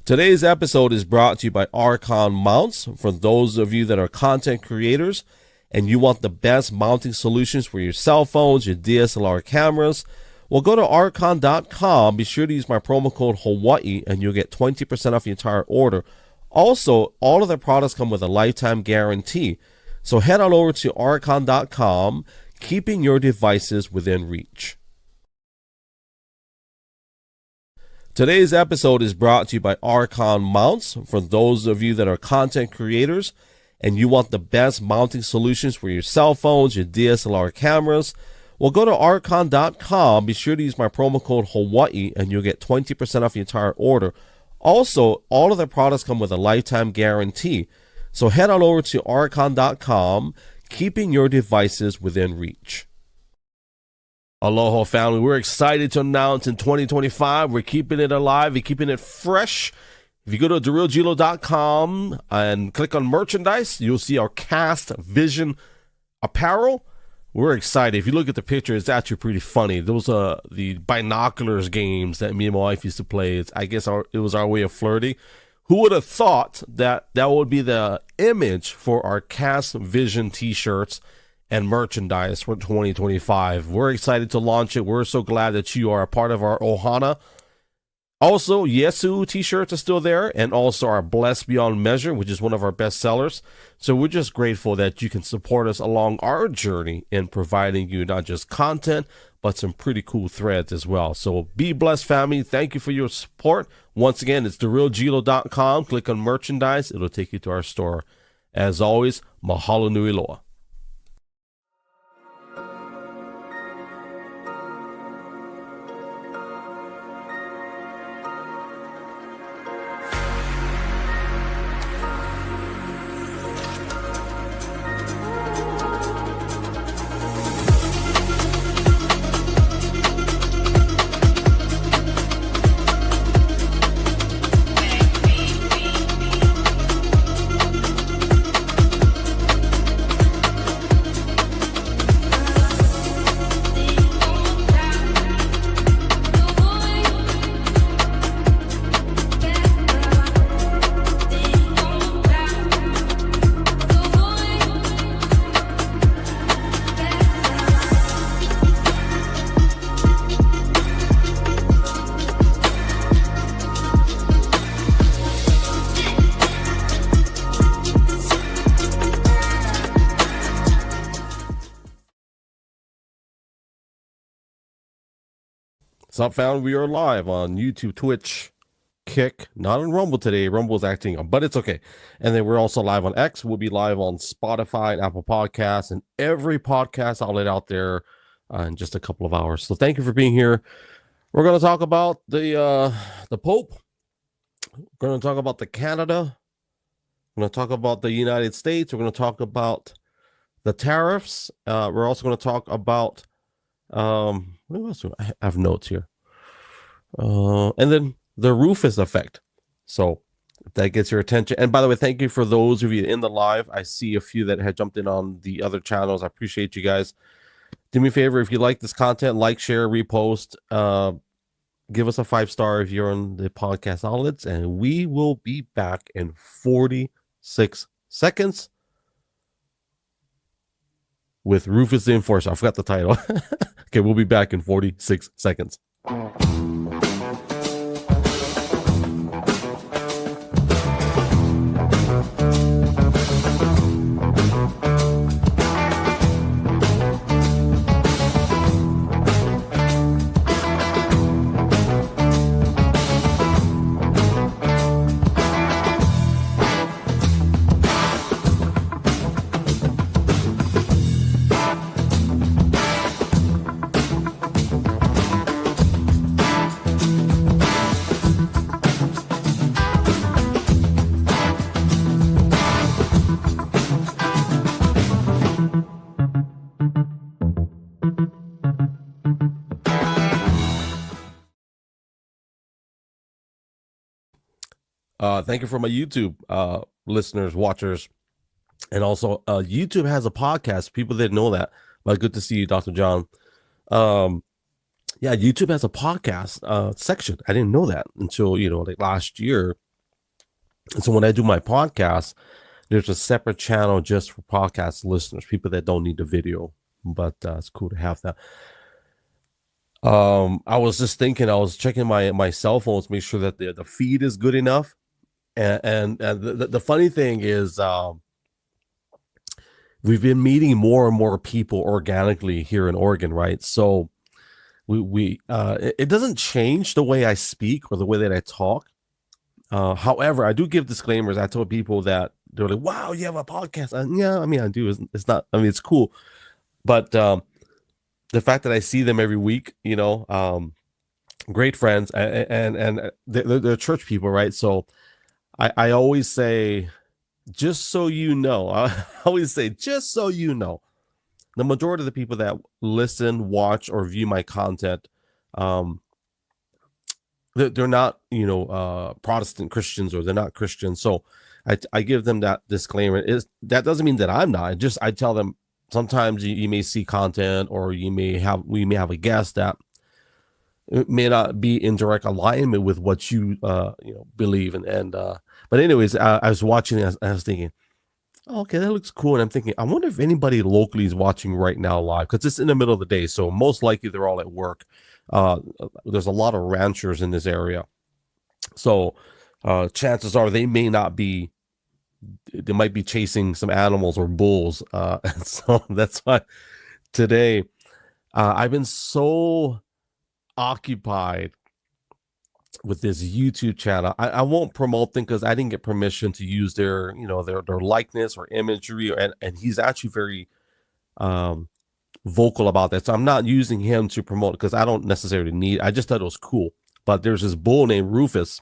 Today's episode is brought to you by Archon Mounts. For those of you that are content creators and you want the best mounting solutions for your cell phones, your DSLR cameras, well, go to archon.com. Be sure to use my promo code Hawaii and you'll get 20% off your entire order. Also, all of their products come with a lifetime guarantee. So head on over to archon.com, keeping your devices within reach. Today's episode is brought to you by Archon Mounts. For those of you that are content creators and you want the best mounting solutions for your cell phones, your DSLR cameras, well, go to archon.com. Be sure to use my promo code Hawaii and you'll get 20% off your entire order. Also, all of their products come with a lifetime guarantee. So head on over to archon.com, keeping your devices within reach. Aloha family, we're excited to announce in 2025, we're keeping it alive, we're keeping it fresh. If you go to gLO.com and click on merchandise, you'll see our Cast Vision apparel. We're excited. If you look at the picture, it's actually pretty funny. Those are the binoculars games that me and my wife used to play. I guess it was our way of flirting. Who would have thought that that would be the image for our Cast Vision t-shirts and merchandise for 2025. We're excited to launch it. We're so glad that you are a part of our Ohana. Also, Yesu t-shirts are still there, and also our Blessed Beyond Measure, which is one of our best sellers. So we're just grateful that you can support us along our journey in providing you not just content, but some pretty cool threads as well. So be blessed, family. Thank you for your support. Once again, it's therealglo.com. Click on merchandise. It'll take you to our store. As always, mahalo nui loa. What's up, fam? We are live on YouTube, Twitch, Kick, not on Rumble today. Rumble's acting up, but it's okay. And then we're also live on X. We'll be live on Spotify and Apple Podcasts and every podcast outlet out there in just a couple of hours. So thank you for being here. We're going to talk about the Pope. We're going to talk about the Canada. We're going to talk about the United States. We're going to talk about the tariffs. We're also going to talk about what else? I have notes here. And then the Rufus Effect. So if that gets your attention. And by the way, thank you for those of you in the live. I see a few that had jumped in on the other channels. I appreciate you guys. Do me a favor, if you like this content, like, share, repost, give us a 5-star if you're on the podcast outlets, and we will be back in 46 seconds with Rufus the Enforcer. I forgot the title. Okay, we'll be back in 46 seconds. Thank you for my YouTube listeners, watchers, and also YouTube has a podcast. People didn't know that, but good to see you, Dr. John. Yeah, YouTube has a podcast section. I didn't know that until like last year. And so when I do my podcast, there's a separate channel just for podcast listeners, people that don't need the video. But it's cool to have that. I was just thinking, I was checking my cell phones, make sure that the feed is good enough. And the funny thing is, we've been meeting more and more people organically here in Oregon, right? So it doesn't change the way I speak or the way that I talk. However, I do give disclaimers. I told people that they're like, "Wow, you have a podcast?" Yeah, I mean, I do. It's not. I mean, it's cool, but the fact that I see them every week, great friends, and they're church people, right? So I always say, just so you know, I always say, just so you know, the majority of the people that listen, watch, or view my content, they're not, Protestant Christians, or they're not Christians. So I give them that disclaimer. That doesn't mean that I'm not. I tell them sometimes you may see content, or we may have a guest that it may not be in direct alignment with what you believe. But anyways, I was watching it, I was thinking, oh, okay, that looks cool. And I'm thinking, I wonder if anybody locally is watching right now live, because it's in the middle of the day. So most likely they're all at work. There's a lot of ranchers in this area. So chances are they might be chasing some animals or bulls. And so that's why today I've been so occupied with this YouTube channel. I won't promote them because I didn't get permission to use their likeness or imagery, and he's actually very vocal about that. So I'm not using him to promote because I don't necessarily need. I just thought it was cool. But there's this bull named Rufus.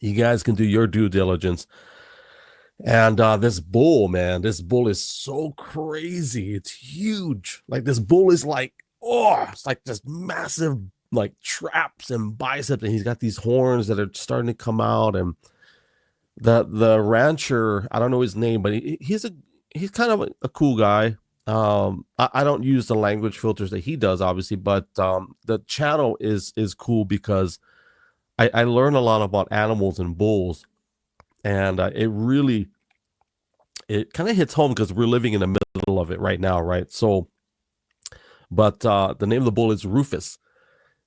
You guys can do your due diligence. And this bull is so crazy. It's huge. Like, this bull is like, it's like this massive, like, traps and biceps, and he's got these horns that are starting to come out. And the rancher, I don't know his name, but he's kind of a cool guy. I don't use the language filters that he does, obviously, but the channel is cool because I learn a lot about animals and bulls, and it kind of hits home because we're living in the middle of it right now, right? So, but the name of the bull is Rufus.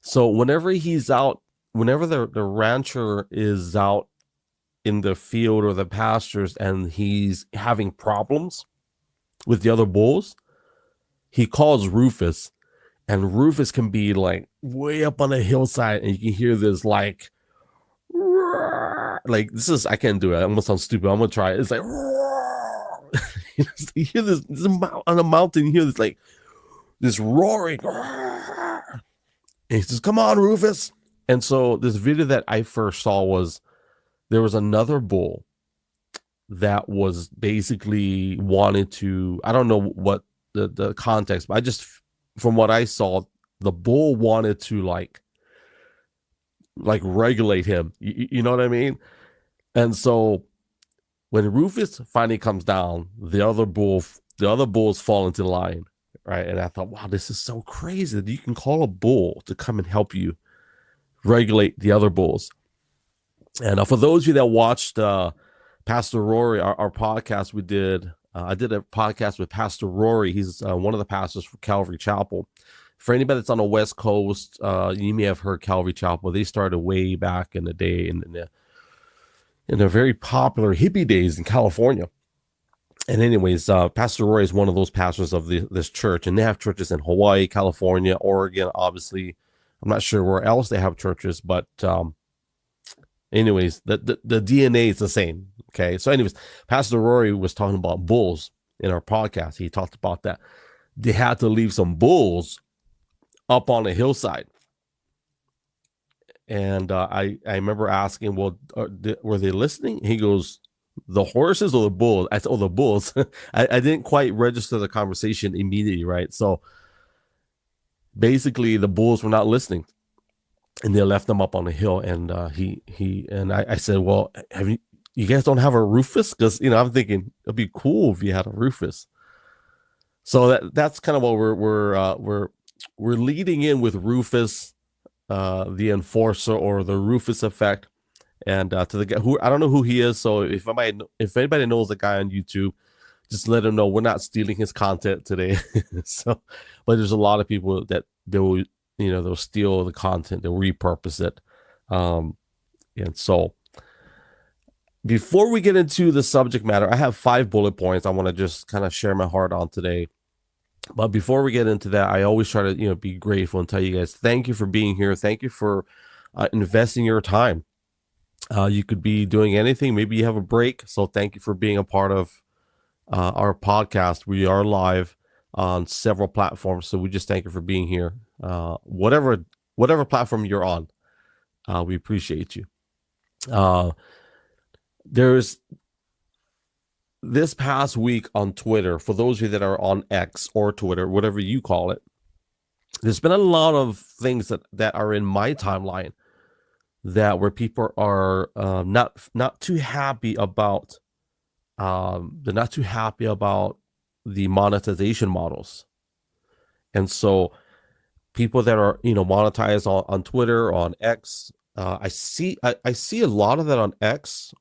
So whenever the rancher is out in the field or the pastures and he's having problems with the other bulls, he calls Rufus, and Rufus can be like way up on the hillside, and you can hear this like this is, I can't do it. I'm gonna sound stupid. I'm gonna try it. It's like you hear this on a mountain. You hear this like this roaring, and he says, "Come on, Rufus." And so this video that I first saw was there was another bull that was basically wanted to, I don't know what the context, but from what I saw, the bull wanted to like regulate him. You know what I mean? And so when Rufus finally comes down, the other bulls fall into line, right? And I thought, wow, this is so crazy that you can call a bull to come and help you regulate the other bulls. And for those of you that watched Pastor Rory, our podcast we did, I did a podcast with Pastor Rory. He's one of the pastors for Calvary Chapel. For anybody that's on the West Coast, you may have heard Calvary Chapel. They started way back in the day, in the very popular hippie days in California. And anyways, Pastor Rory is one of those pastors of this church, and they have churches in Hawaii, California, Oregon, obviously. I'm not sure where else they have churches, but anyways, the DNA is the same. Okay. So anyways, Pastor Rory was talking about bulls in our podcast. He talked about that. They had to leave some bulls up on a hillside. And I remember asking, well, were they listening? He goes, the horses or the bulls? I said, oh, the bulls. I didn't quite register the conversation immediately, right? So basically the bulls were not listening, and they left them up on the hill. And I said, well, you guys don't have a Rufus? Because I'm thinking it'd be cool if you had a Rufus. So that's kind of what we're leading in with Rufus, the enforcer, or the Rufus effect. And to the guy who I don't know who he is, so if anybody knows the guy on YouTube, just let him know we're not stealing his content today. So, but there's a lot of people that they'll steal the content, they'll repurpose it, and so before we get into the subject matter, I have 5 bullet points I want to just kind of share my heart on today. But before we get into that, I always try to be grateful and tell you guys thank you for being here. Thank you for investing your time. You could be doing anything. Maybe you have a break. So thank you for being a part of our podcast. We are live on several platforms. So we just thank you for being here. Whatever platform you're on, we appreciate you. There's this past week on Twitter, for those of you that are on X or Twitter, whatever you call it, there's been a lot of things that are in my timeline that where people are not too happy about. They're not too happy about the monetization models, and so people that are monetized on Twitter, on X, I see a lot of that on X.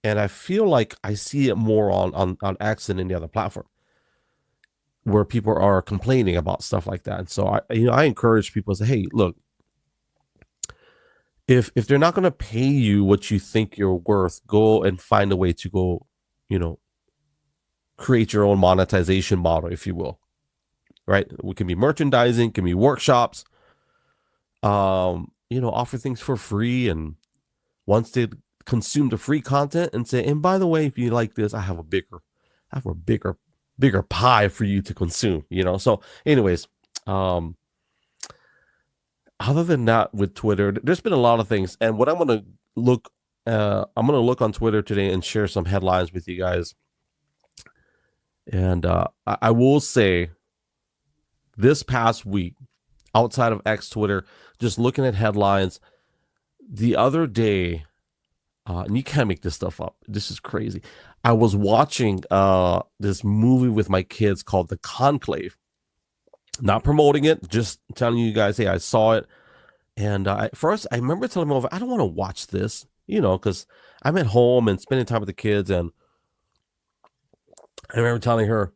And I feel like I see it more on X than any other platform, where people are complaining about stuff like that. And so I encourage people to say, hey, look, if they're not going to pay you what you think you're worth, go and find a way to go, create your own monetization model, if you will. Right? It can be merchandising, can be workshops, offer things for free, and once they consume the free content and say, and by the way, if you like this, I have a bigger pie for you to consume, So anyways, other than that, with Twitter, there's been a lot of things. And what I'm going to look on Twitter today and share some headlines with you guys. And I will say this past week, outside of X, Twitter, just looking at headlines, the other day, and you can't make this stuff up. This is crazy. I was watching this movie with my kids called The Conclave. Not promoting it, just telling you guys, hey, I saw it. And first, I remember telling them over, I don't want to watch this, because I'm at home and spending time with the kids. And I remember telling her,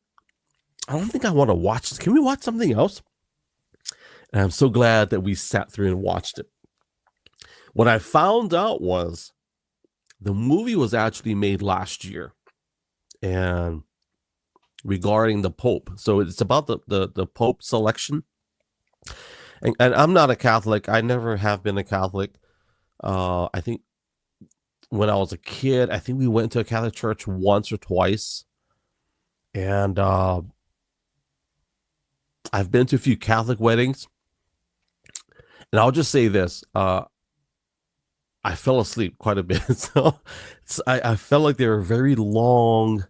I don't think I want to watch this. Can we watch something else? And I'm so glad that we sat through and watched it. What I found out was, the movie was actually made last year, and regarding the Pope. So it's about the Pope selection. And I'm not a Catholic. I never have been a Catholic. I think when I was a kid, I think we went to a Catholic church once or twice. And I've been to a few Catholic weddings. And I'll just say this. I fell asleep quite a bit. So I felt like they were very long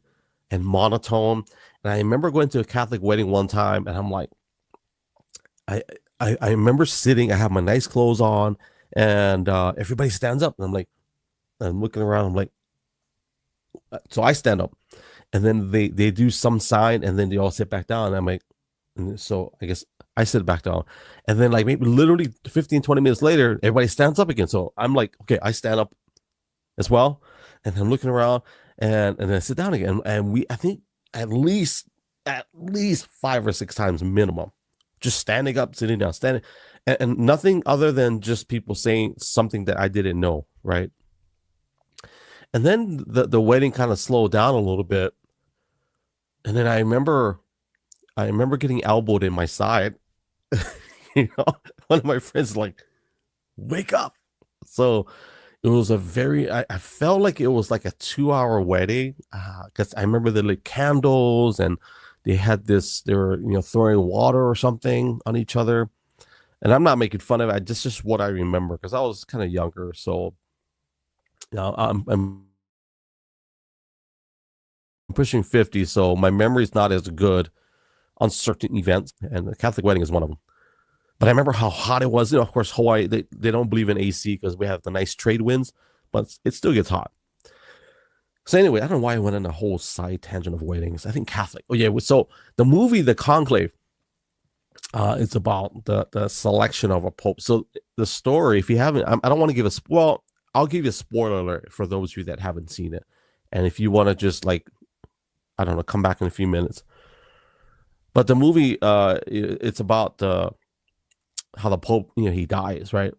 and monotone. And I remember going to a Catholic wedding one time, and I'm like, I remember sitting, I have my nice clothes on, and everybody stands up. And I'm looking around, I'm like, so I stand up. And then they do some sign, and then they all sit back down. And I'm like, and so I guess I sit back down, and then like maybe literally 15, 20 minutes later, everybody stands up again. So I'm like, okay, I stand up as well. And I'm looking around, and then I sit down again. And I think at least 5 or 6 times minimum, just standing up, sitting down, standing, and nothing other than just people saying something that I didn't know. Right. And then the wedding kind of slowed down a little bit. And then I remember getting elbowed in my side. One of my friends is like, wake up. So it was I felt like it was like a 2-hour wedding, because I remember they lit candles, and they were throwing water or something on each other. And I'm not making fun of it. This is just what I remember, because I was kind of younger. So I'm pushing 50, so my memory is not as good on certain events, and the Catholic wedding is one of them. But I remember how hot it was. Of course, Hawaii, they don't believe in AC because we have the nice trade winds, but it still gets hot. So anyway, I don't know why I went on a whole side tangent of weddings. I think Catholic. Oh yeah, so the movie The Conclave, it's about the selection of a pope. So the story, if you haven't, I don't want to give a, well, I'll give you a spoiler alert for those of you that haven't seen it, and if you want to just like, I don't know, come back in a few minutes. But the movie, it's about how the Pope, he dies, right?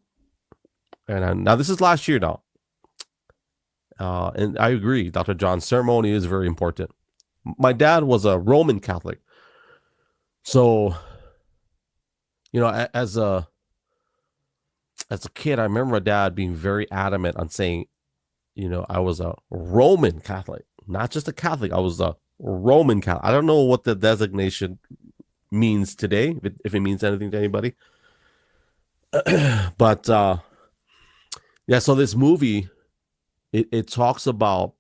And now this is last year now, and I agree, Dr. John. Ceremony is very important. My dad was a Roman Catholic, so as a kid, I remember my dad being very adamant on saying, I was a Roman Catholic, not just a Catholic. I was a Roman Catholic. I don't know what the designation means today, if it means anything to anybody. But yeah, so this movie, it talks about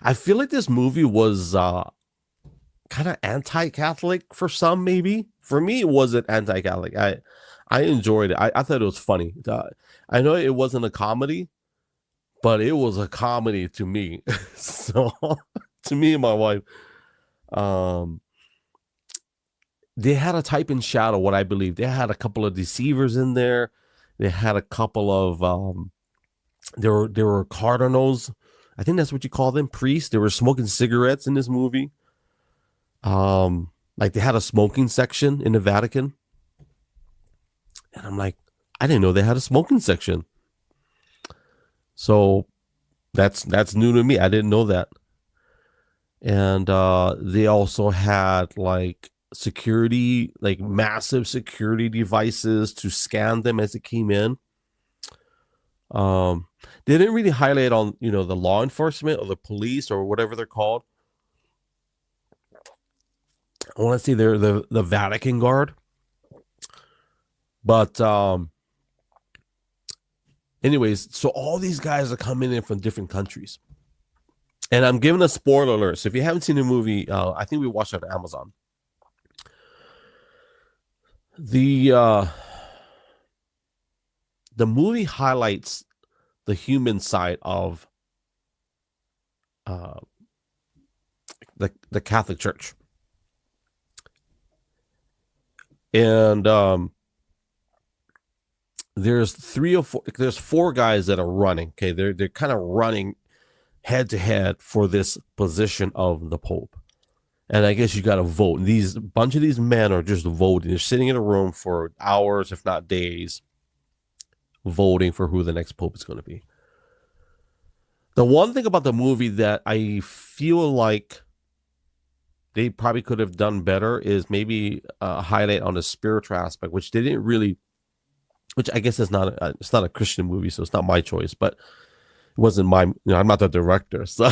I feel like this movie was kind of anti-Catholic for some, maybe. For me, it wasn't anti-Catholic. I enjoyed it. I thought it was funny. I know it wasn't a comedy, but it was a comedy to me. So to me and my wife, they had a type in shadow, what I believe. They had a couple of deceivers in there. They had a couple of there were cardinals. I think that's what you call them, priests. They were smoking cigarettes in this movie. Like they had a smoking section in the Vatican. And I'm like, I didn't know they had a smoking section. So that's new to me. I didn't know that. And they also had like security, like massive security devices to scan them as it came in. They didn't really highlight on, the law enforcement or the police or whatever they're called. I want to say they're the Vatican Guard. But anyways, so all these guys are coming in from different countries. And I'm giving a spoiler alert. So if you haven't seen the movie, I think we watched it on Amazon. The movie highlights the human side of the Catholic Church. And there's four guys that are running. Okay, they're kind of running head to head for this position of the Pope. And I guess you got to vote. And bunch of these men are just voting. They're sitting in a room for hours, if not days, voting for who the next Pope is going to be. The one thing about the movie that I feel like they probably could have done better is maybe highlight on the spiritual aspect, which they didn't really. Which I guess it's not a Christian movie, so it's not my choice. But it wasn't my. I'm not the director, so.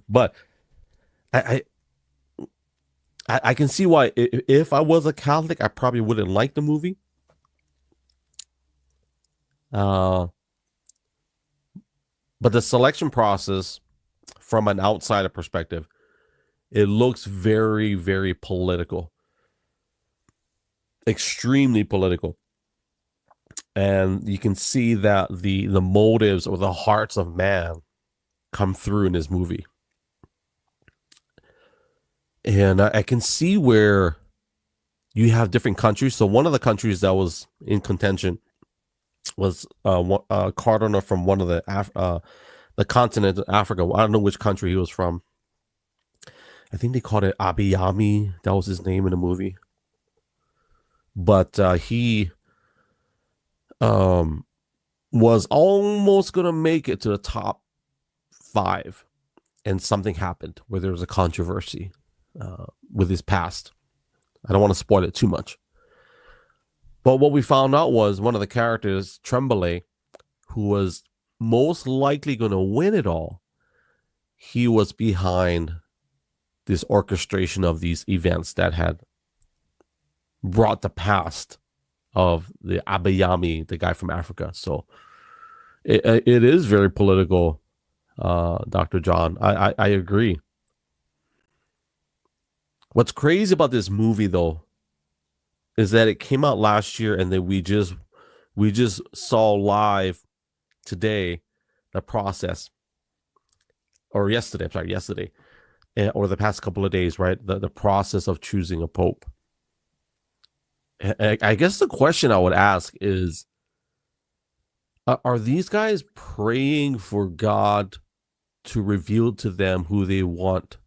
But I can see why if I was a Catholic, I probably wouldn't like the movie. But the selection process, from an outsider perspective, it looks very, very political, extremely political, and you can see that the motives or the hearts of man come through in this movie. And I can see where you have different countries. So one of the countries that was in contention was a cardinal from one of the continent of Africa. I don't know which country he was from. I think they called it Abiyami. That was his name in the movie. But he was almost going to make it to the top 5. And something happened where there was a controversy with his past. I don't want to spoil it too much. But what we found out was one of the characters, Tremblay, who was most likely going to win it all, he was behind this orchestration of these events that had brought the past of the Abiyami, the guy from Africa. So it is very political, Dr. John. I agree. What's crazy about this movie, though, is that it came out last year, and then we just saw live today the process, or yesterday, or the past couple of days, right? The process of choosing a pope. I guess the question I would ask is, are these guys praying for God to reveal to them who they want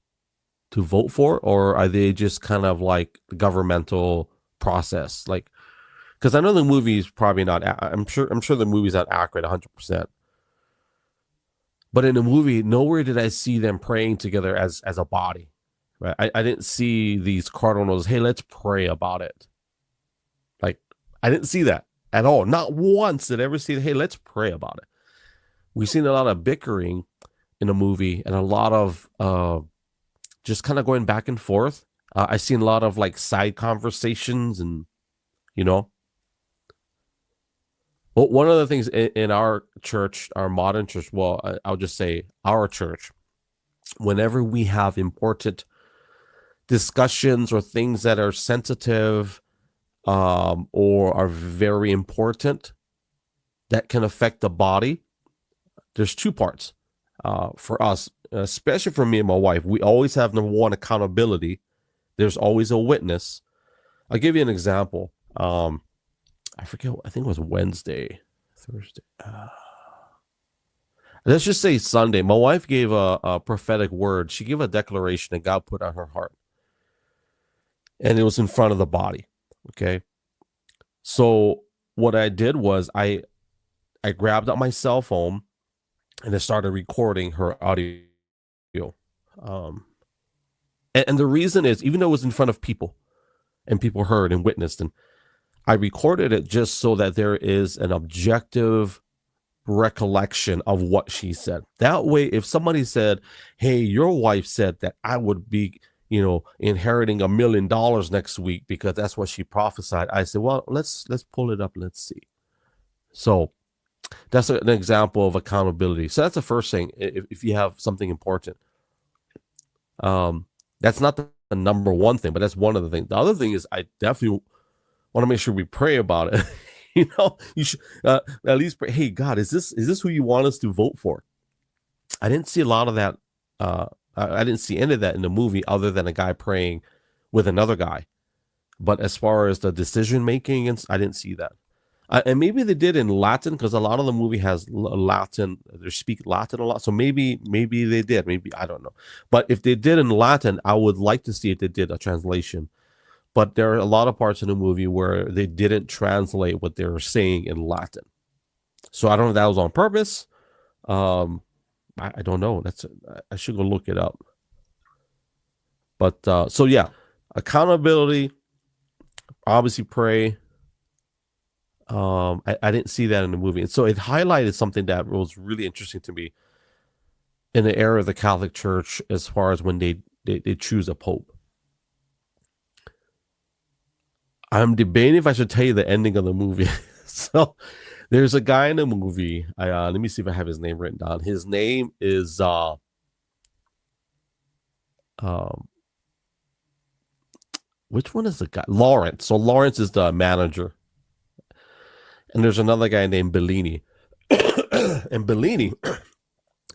to vote for, or are they just kind of like the governmental process? Like, because I know the movie is probably not. I'm sure the movie's not accurate 100%. But in the movie, nowhere did I see them praying together as a body. Right? I didn't see these cardinals. Hey, let's pray about it. Like, I didn't see that at all. Not once did I ever see. Hey, let's pray about it. We've seen a lot of bickering in the movie and a lot of just kind of going back and forth. I've seen a lot of like side conversations and, well, one of the things in our church, our modern church, well, I'll just say our church, whenever we have important discussions or things that are sensitive or are very important that can affect the body, there's two parts for us, especially for me and my wife. We always have number one, accountability. There's always a witness. I'll give you an example. I forget. I think it was Thursday. Let's just say Sunday. My wife gave a prophetic word. She gave a declaration that God put on her heart, and it was in front of the body. Okay. So what I did was I grabbed up my cell phone and I started recording her audio. And the reason is, even though it was in front of people and people heard and witnessed, and I recorded it just so that there is an objective recollection of what she said. That way, if somebody said, hey, your wife said that I would be, inheriting $1 million next week because that's what she prophesied, I said, well, let's pull it up. Let's see. So that's an example of accountability. So that's the first thing. If you have something important, that's not the number one thing, but that's one of the things. The other thing is, I definitely want to make sure we pray about it. You should at least pray, hey, God, is this who you want us to vote for? I didn't see a lot of that. I didn't see any of that in the movie other than a guy praying with another guy. But as far as the decision making, I didn't see that. And maybe they did in Latin, because a lot of the movie has Latin. They speak Latin a lot. So maybe they did. Maybe, I don't know. But if they did in Latin, I would like to see if they did a translation. But there are a lot of parts in the movie where they didn't translate what they were saying in Latin. So I don't know if that was on purpose. I don't know. I should go look it up. But so yeah, accountability, obviously pray. I didn't see that in the movie. And so it highlighted something that was really interesting to me in the era of the Catholic Church, as far as when they choose a pope. I'm debating if I should tell you the ending of the movie. So there's a guy in the movie. Let me see if I have his name written down. His name is which one is the guy? Lawrence. So Lawrence is the manager. And there's another guy named Bellini. And Bellini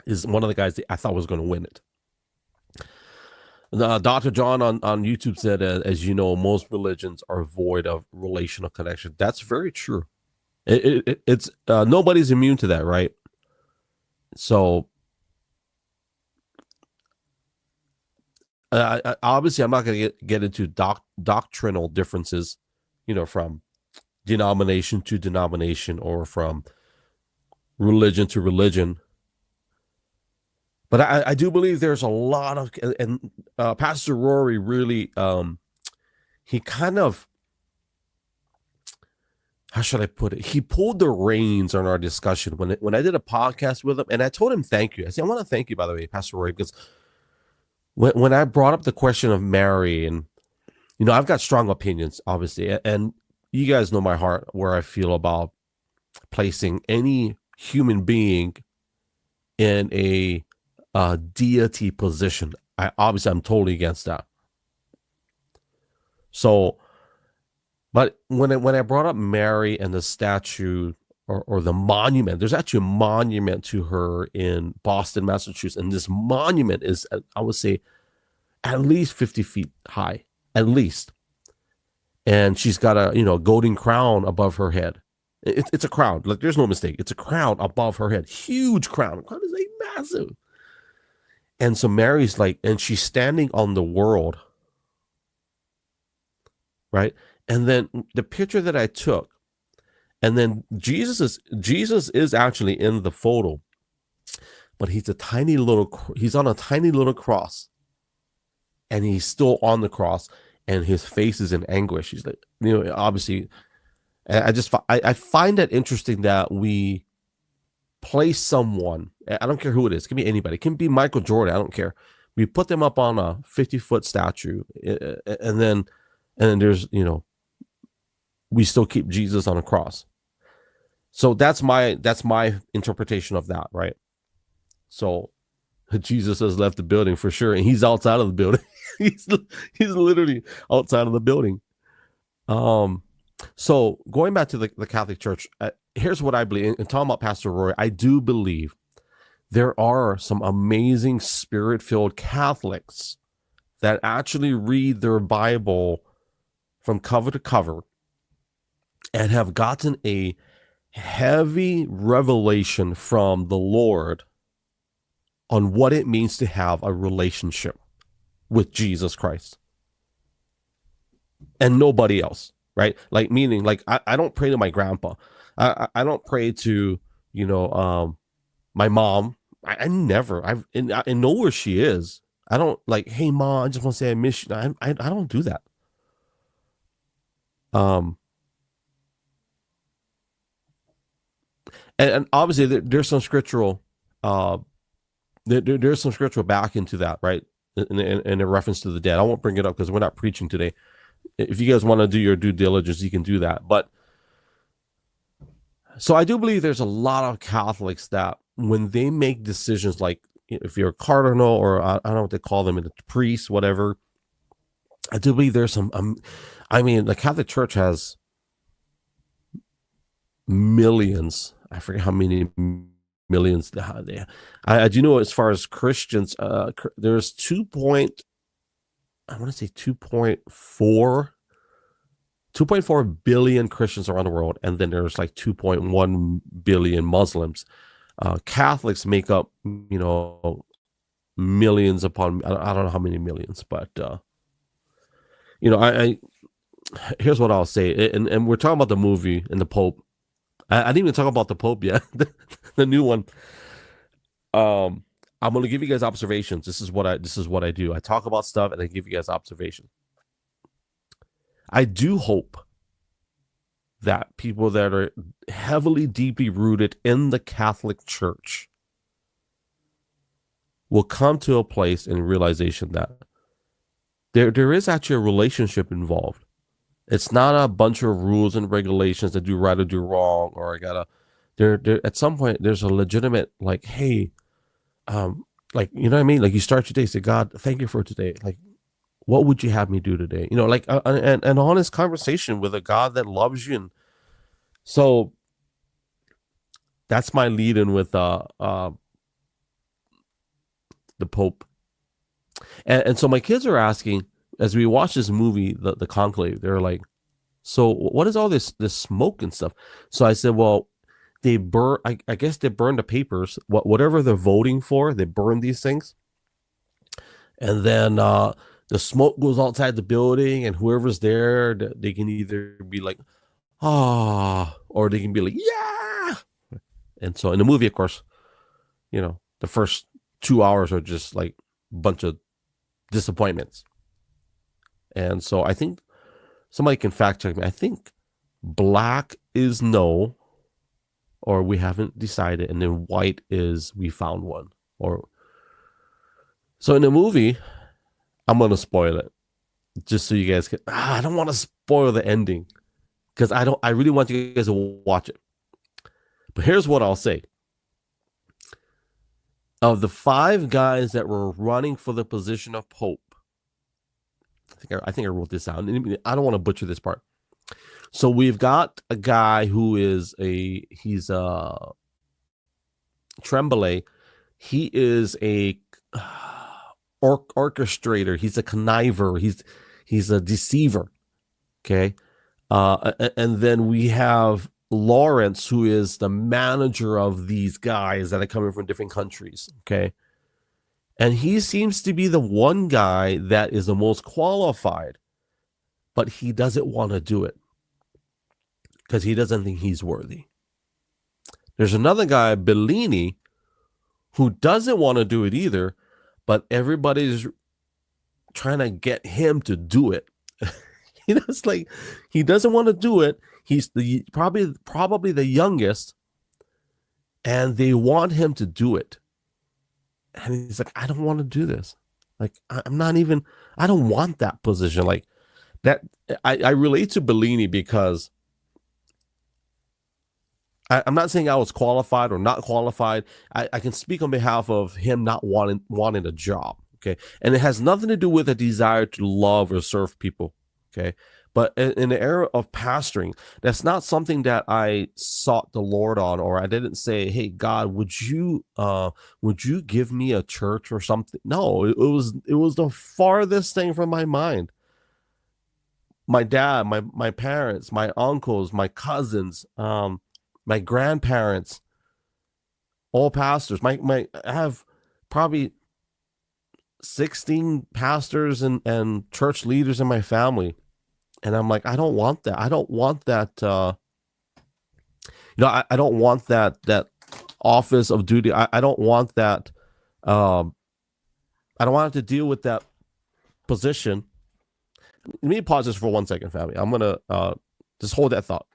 is one of the guys that I thought was going to win it. Dr. John on YouTube said, as you know, most religions are void of relational connection. That's very true. It's nobody's immune to that, right? So obviously, I'm not going to get into doctrinal differences, from denomination to denomination or from religion to religion. But I do believe there's a lot of, and Pastor Rory really, he kind of, how should I put it? He pulled the reins on our discussion when I did a podcast with him, and I told him thank you. I said, I want to thank you, by the way, Pastor Rory, because when I brought up the question of Mary, and I've got strong opinions, obviously, and you guys know my heart, where I feel about placing any human being in a deity position. I'm totally against that. So, but when I brought up Mary and the statue or the monument, there's actually a monument to her in Boston, Massachusetts, and this monument is, I would say, at least 50 feet high, at least. and she's got a golden crown above her head. It's a crown. Like, there's no mistake. It's a crown above her head. Huge crown. The crown is like massive. And so Mary's like, and she's standing on the world, right? And then the picture that I took, and then Jesus is actually in the photo, but he's on a tiny little cross, and he's still on the cross, and his face is in anguish. He's like, obviously, I find that interesting that we place someone, I don't care who it is, it can be anybody, it can be Michael Jordan, I don't care. We put them up on a 50-foot statue, and then there's, we still keep Jesus on a cross. So that's my interpretation of that, right? So Jesus has left the building for sure, and he's outside of the building. he's literally outside of the building. So going back to the Catholic Church, here's what I believe. And talking about Pastor Roy, I do believe there are some amazing spirit-filled Catholics that actually read their Bible from cover to cover and have gotten a heavy revelation from the Lord on what it means to have a relationship with Jesus Christ and nobody else, right? Like, meaning, like, I don't pray to my grandpa. I don't pray to, my mom. I know where she is. I don't like, hey, Mom, I just want to say I miss you. I don't do that. And obviously there's some scriptural, there's some scriptural back into that, right? In a reference to the dead. I won't bring it up because we're not preaching today. If you guys want to do your due diligence, you can do that. But so I do believe there's a lot of Catholics that when they make decisions, like if you're a cardinal or I don't know what they call them, a priest, whatever, I do believe there's some, the Catholic Church has millions. I forget how many millions. I do know as far as Christians, there's 2.4 billion Christians around the world, and then there's like 2.1 billion Muslims. Catholics make up, millions upon, I don't know how many millions, but here's what I'll say, and we're talking about the movie and the Pope. I didn't even talk about the Pope yet, the new one. I'm going to give you guys observations. This is what I do. I talk about stuff and I give you guys observations. I do hope that people that are heavily, deeply rooted in the Catholic Church will come to a place and realization that there is actually a relationship involved. It's not a bunch of rules and regulations that do right or do wrong, or I gotta. There at some point there's a legitimate, like, hey, like, you know what I mean? Like, you start your day, say, God, thank you for today. Like, what would you have me do today? Like an honest conversation with a God that loves you. And so that's my lead in with the Pope. And so my kids are asking, as we watch this movie, the Conclave, they're like, so what is all this smoke and stuff? So I said, well, they burn, I guess they burn the papers, whatever they're voting for, they burn these things. And then the smoke goes outside the building, and whoever's there, they can either be like, or they can be like, yeah. And so in the movie, of course, the first 2 hours are just like a bunch of disappointments. And so I think somebody can fact check me. I think black is no, or we haven't decided, and then white is we found one. Or so in the movie, I'm gonna spoil it just so you guys can. I don't want to spoil the ending because I really want you guys to watch it. But here's what I'll say: of the 5 guys that were running for the position of Pope, I think I wrote this down. I don't want to butcher this part. So we've got a guy who is he's a Tremblay. He is a orchestrator. He's a conniver. He's a deceiver. Okay. And then we have Lawrence, who is the manager of these guys that are coming from different countries. Okay. And he seems to be the one guy that is the most qualified, but he doesn't want to do it because he doesn't think he's worthy. There's another guy, Bellini, who doesn't want to do it either, but everybody's trying to get him to do it. It's like he doesn't want to do it. He's probably the youngest, and they want him to do it. And he's like, I don't want to do this. Like, I don't want that position. Like that. I relate to Bellini because I'm not saying I was qualified or not qualified. I can speak on behalf of him not wanting a job. Okay. And it has nothing to do with a desire to love or serve people. Okay. But in the era of pastoring, that's not something that I sought the Lord on, or I didn't say, hey, God, would you give me a church or something? No, it was the farthest thing from my mind. My dad, my parents, my uncles, my cousins, my grandparents, all pastors. I have probably 16 pastors and church leaders in my family. And I'm like, I don't want that. I don't want that. I don't want that office of duty. I don't want that. I don't want to deal with that position. Let me pause this for 1 second, family. I'm going to just hold that thought.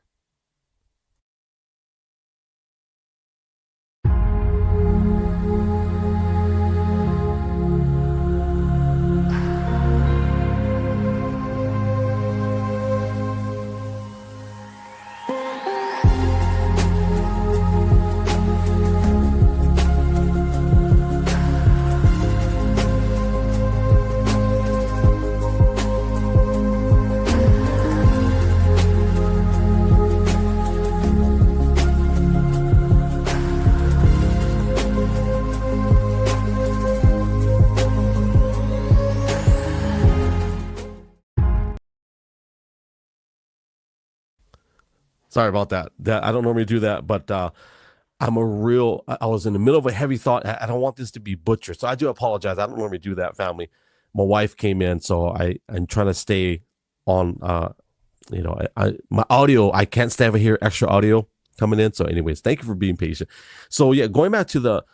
Sorry about that. I don't normally do that, but I was in the middle of a heavy thought. I don't want this to be butchered. So I do apologize. I don't normally do that, family. My wife came in, so I'm trying to stay on, my audio, I can't stand to hear extra audio coming in. So anyways, thank you for being patient. So yeah, going back to the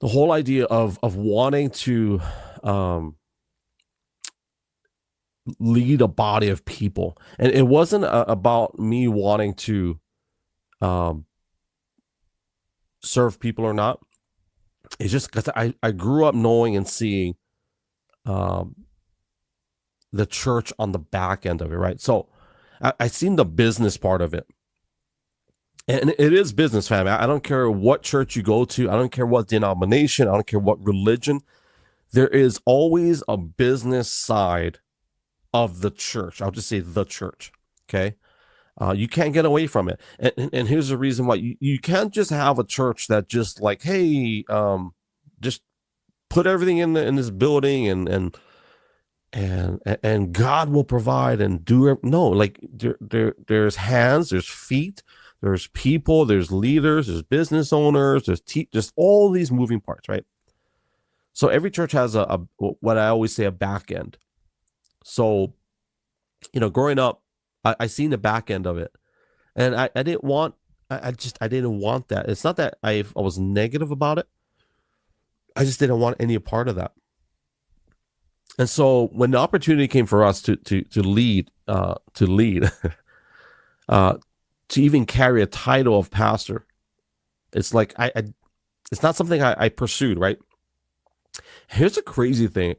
whole idea of wanting to, lead a body of people, and it wasn't about me wanting to serve people or not. It's just because I grew up knowing and seeing the church on the back end of it, right? So I seen the business part of it, and it is business, family. I don't care what church you go to. I don't care what denomination. I don't care what religion. There is always a business side of the church. I'll just say the church. Okay. You can't get away from it. And here's the reason why. You can't just have a church that just like, hey, just put everything in this building and God will provide and do. No, like there's hands, there's feet, there's people, there's leaders, there's business owners, there's just all these moving parts, right? So every church has a what I always say, a back end. So, growing up, I seen the back end of it, and I didn't want, I didn't want that. It's not that I was negative about it. I just didn't want any part of that. And so when the opportunity came for us to lead, to even carry a title of pastor, it's like it's not something I pursued, right? Here's a crazy thing.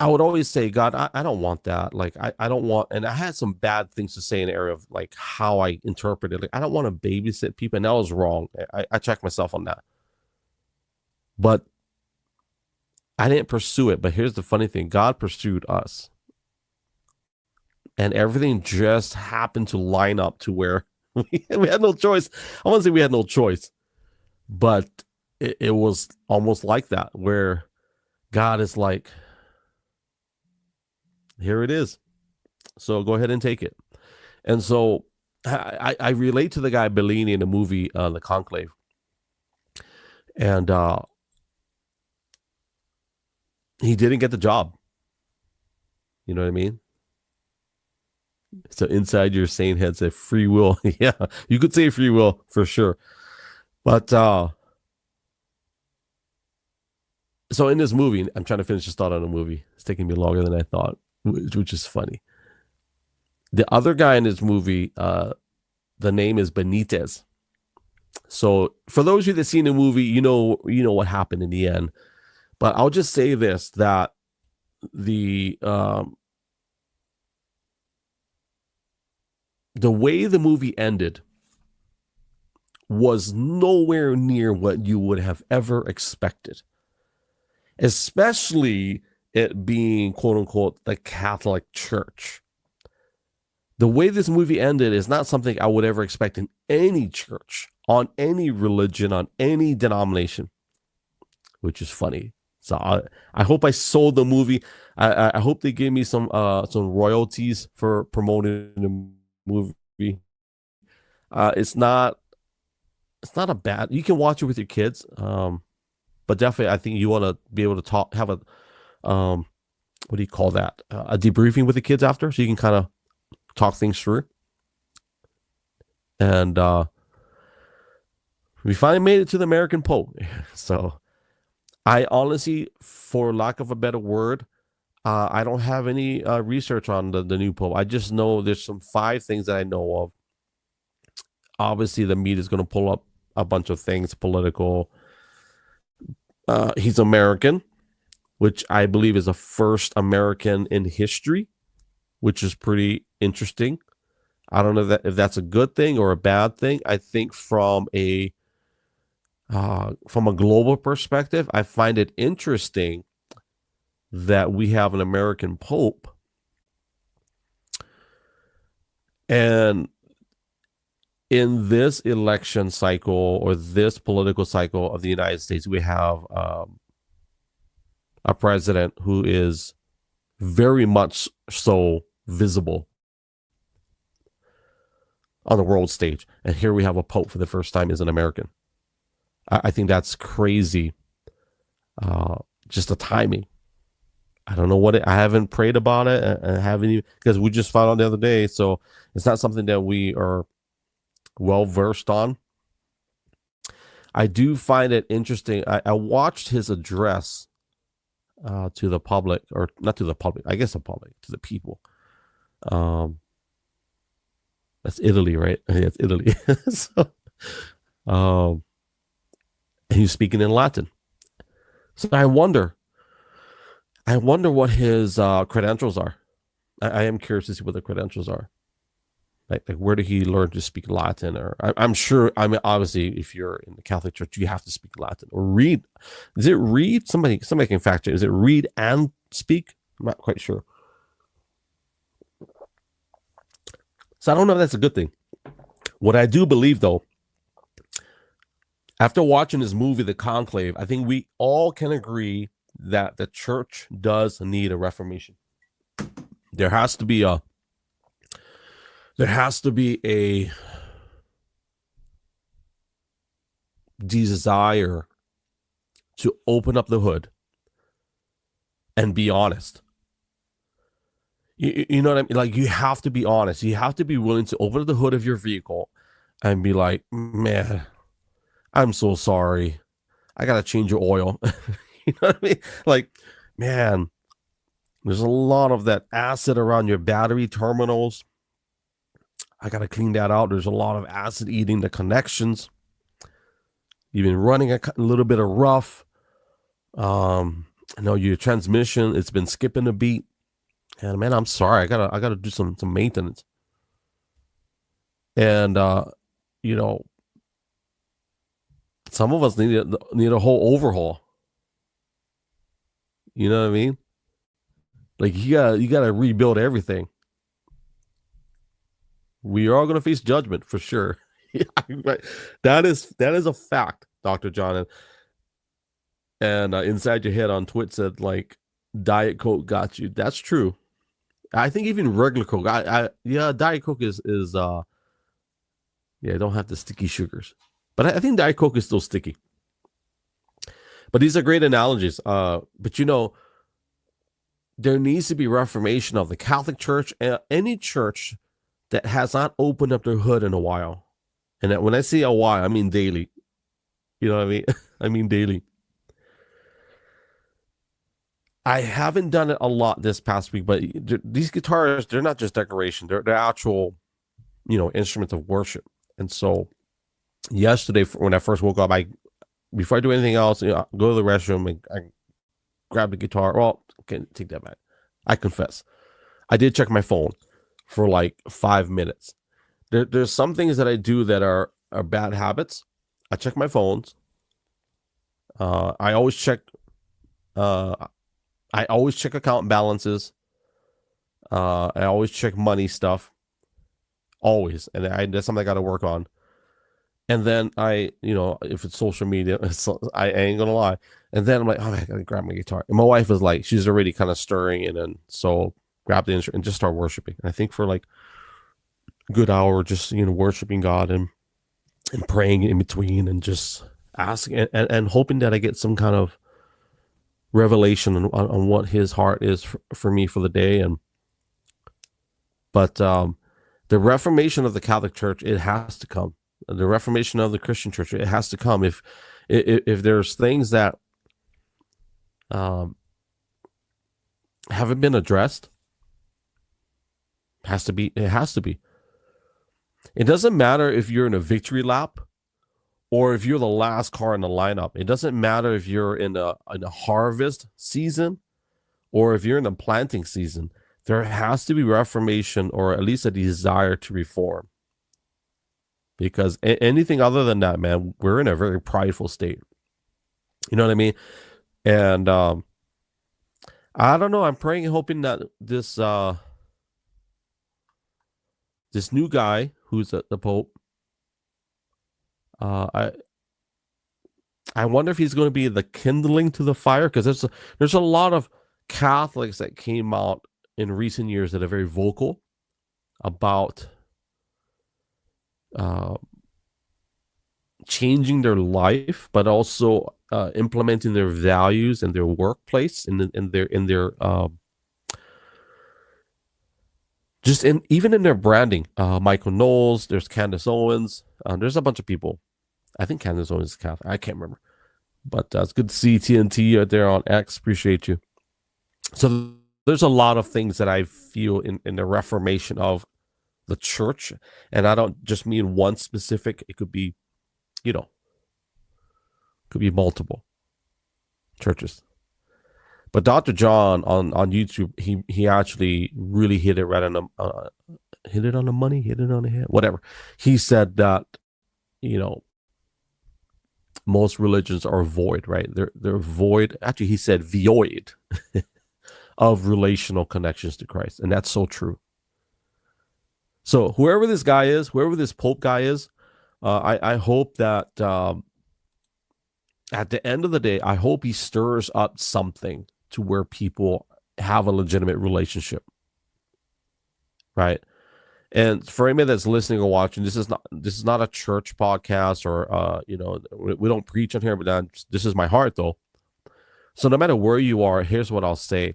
I would always say, God, I don't want that. Like, I don't want, and I had some bad things to say in the area of like how I interpret it. Like, I don't want to babysit people. And that was wrong. I checked myself on that. But I didn't pursue it. But here's the funny thing. God pursued us. And everything just happened to line up to where we had no choice. I won't say we had no choice, but it was almost like that, where God is like, Here it is. So go ahead and take it. And so I relate to the guy Bellini in the movie The Conclave. And he didn't get the job. You know what I mean? So inside your sane head said free will. Yeah, you could say free will for sure. But so in this movie, I'm trying to finish this thought on the movie. It's taking me longer than I thought, which is funny. The other guy in this movie, the name is Benitez. So for those of you that seen the movie, you know what happened in the end. But I'll just say this, that the way the movie ended was nowhere near what you would have ever expected, especially it being, quote unquote, the Catholic Church. The way this movie ended is not something I would ever expect in any church, on any religion, on any denomination, which is funny. So I hope I sold the movie. I hope they gave me some royalties for promoting the movie. It's not a bad. You can watch it with your kids, but definitely I think you want to be able to have a what do you call that? A debriefing with the kids after, so you can kind of talk things through. And we finally made it to the American Pope. So I honestly, for lack of a better word, I don't have any research on the new Pope. I just know there's some 5 things that I know of. Obviously, the media is going to pull up a bunch of things political. He's American, which I believe is the first American in history, which is pretty interesting. I don't know if that's a good thing or a bad thing. I think from a global perspective, I find it interesting that we have an American Pope. And in this election cycle or this political cycle of the United States, we have a president who is very much so visible on the world stage. And here we have a Pope for the first time as an American. I think that's crazy. Just the timing. I don't know I haven't prayed about it. I haven't even, because we just found out the other day. So it's not something that we are well versed on. I do find it interesting. I watched his address to the public, or not to the public, I guess the public, to the people. That's Italy, right? Yeah, it's Italy. So, and he's speaking in Latin. So I wonder what his credentials are. I am curious to see what the credentials are. Like where did he learn to speak Latin? Or I'm sure. I mean, obviously, if you're in the Catholic Church, you have to speak Latin or read. Is it read? Somebody can fact check. Is it read and speak? I'm not quite sure. So I don't know if that's a good thing. What I do believe, though, after watching this movie, The Conclave, I think we all can agree that the church does need a reformation. There has to be a desire to open up the hood and be honest. You know what I mean? Like, you have to be honest. You have to be willing to open up the hood of your vehicle and be like, man, I'm so sorry. I got to change your oil. You know what I mean? Like, man, there's a lot of that acid around your battery terminals. I got to clean that out. There's a lot of acid eating the connections. You've been running a little bit of rough. I know your transmission, it's been skipping a beat. And man, I'm sorry. I gotta do some maintenance. And you know, some of us need a whole overhaul. You know what I mean? Like you gotta rebuild everything. We are all gonna face judgment for sure. Yeah, right. That is a fact, Dr. John. And Inside Your Head on Twitch said, like, Diet Coke got you. That's true. I think even regular Coke. Yeah, Diet Coke is yeah, don't have the sticky sugars, but I think Diet Coke is still sticky. But these are great analogies. But there needs to be reformation of the Catholic Church, any church that has not opened up their hood in a while. And when I say a while, I mean daily. You know what I mean? I mean daily. I haven't done it a lot this past week, but these guitars, they're not just decoration. They're actual, instruments of worship. And so yesterday, when I first woke up, before I do anything else, go to the restroom and I grab the guitar. Well, okay, take that back. I confess. I did check my phone for like 5 minutes. There's some things that I do that are bad habits. I check my phones. I always check account balances. I always check money stuff. Always. And that's something I got to work on. And then if it's social media, I ain't going to lie. And then I'm like, oh, I got to grab my guitar. And my wife was like, she's already kind of stirring. And then so grab the instrument and just start worshiping. And I think for like a good hour, just, worshiping God and praying in between and just asking and hoping that I get some kind of revelation on what his heart is for me for the day. But the reformation of the Catholic Church, it has to come. The reformation of the Christian Church, it has to come. If there's things that haven't been addressed, it has to be. It doesn't matter if you're in a victory lap or if you're the last car in the lineup. It doesn't matter if you're in a harvest season or if you're in a planting season. There has to be reformation or at least a desire to reform. Because anything other than that, man, we're in a very prideful state. You know what I mean? And I don't know. I'm praying and hoping that this new guy who's the Pope, I wonder if he's going to be the kindling to the fire, because there's a lot of Catholics that came out in recent years that are very vocal about changing their life, but also implementing their values in their workplace, in their even in their branding. Michael Knowles, there's Candace Owens, there's a bunch of people. I think Candace Owens is Catholic. I can't remember, but it's good to see TNT out there on X. Appreciate you. So there's a lot of things that I feel in the reformation of the church, and I don't just mean one specific. It could be, could be multiple churches. But Dr. John on YouTube, he actually really hit it right on the hit it on the money, hit it on the head, whatever. He said that most religions are void, right? They're void. Actually, he said void of relational connections to Christ, and that's so true. So whoever this guy is, whoever this Pope guy is, I hope that at the end of the day, I hope he stirs up something to where people have a legitimate relationship, right? And for anybody that's listening or watching, this is not a church podcast, or we don't preach on here, but this is my heart though. So no matter where you are, here's what I'll say.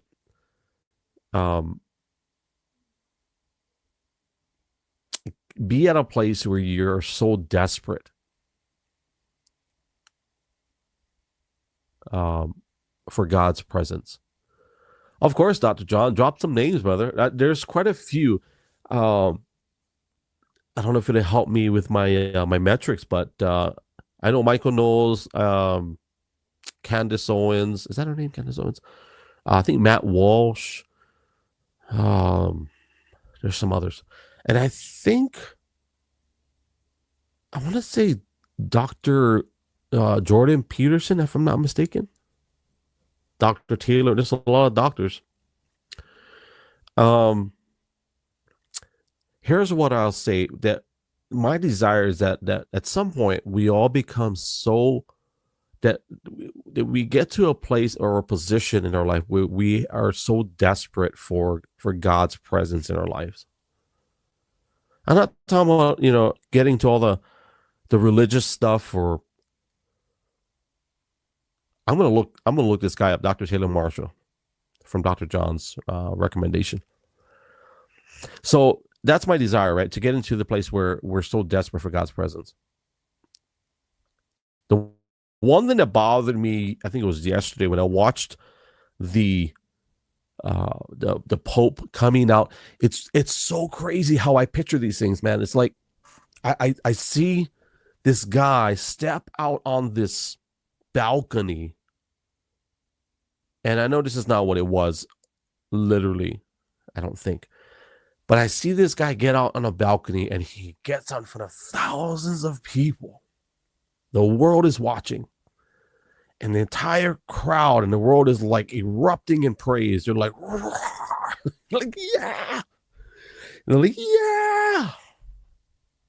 Be at a place where you're so desperate for God's presence. Of course, Dr. John, drop some names, brother. There's quite a few. I don't know if it'll help me with my my metrics, but I know Michael Knowles, Candace Owens. Is that her name, Candace Owens? I think Matt Walsh. There's some others. And I think, I want to say Dr. Jordan Peterson, if I'm not mistaken. Dr. Taylor. There's a lot of doctors. Here's what I'll say, that my desire is that at some point we all become so that we get to a place or a position in our life where we are so desperate for God's presence in our lives. I'm not talking about, getting to all the religious stuff, or I'm gonna look this guy up, Dr. Taylor Marshall, from Dr. John's recommendation. So that's my desire, right? To get into the place where we're so desperate for God's presence. The one thing that bothered me, I think it was yesterday, when I watched the Pope coming out. It's so crazy how I picture these things, man. It's like I see this guy step out on this balcony, and I know this is not what it was, literally, I don't think. But I see this guy get out on a balcony, and he gets out in front of thousands of people. The world is watching. And the entire crowd and the world is like erupting in praise. They're like, like, yeah. And they're like, yeah.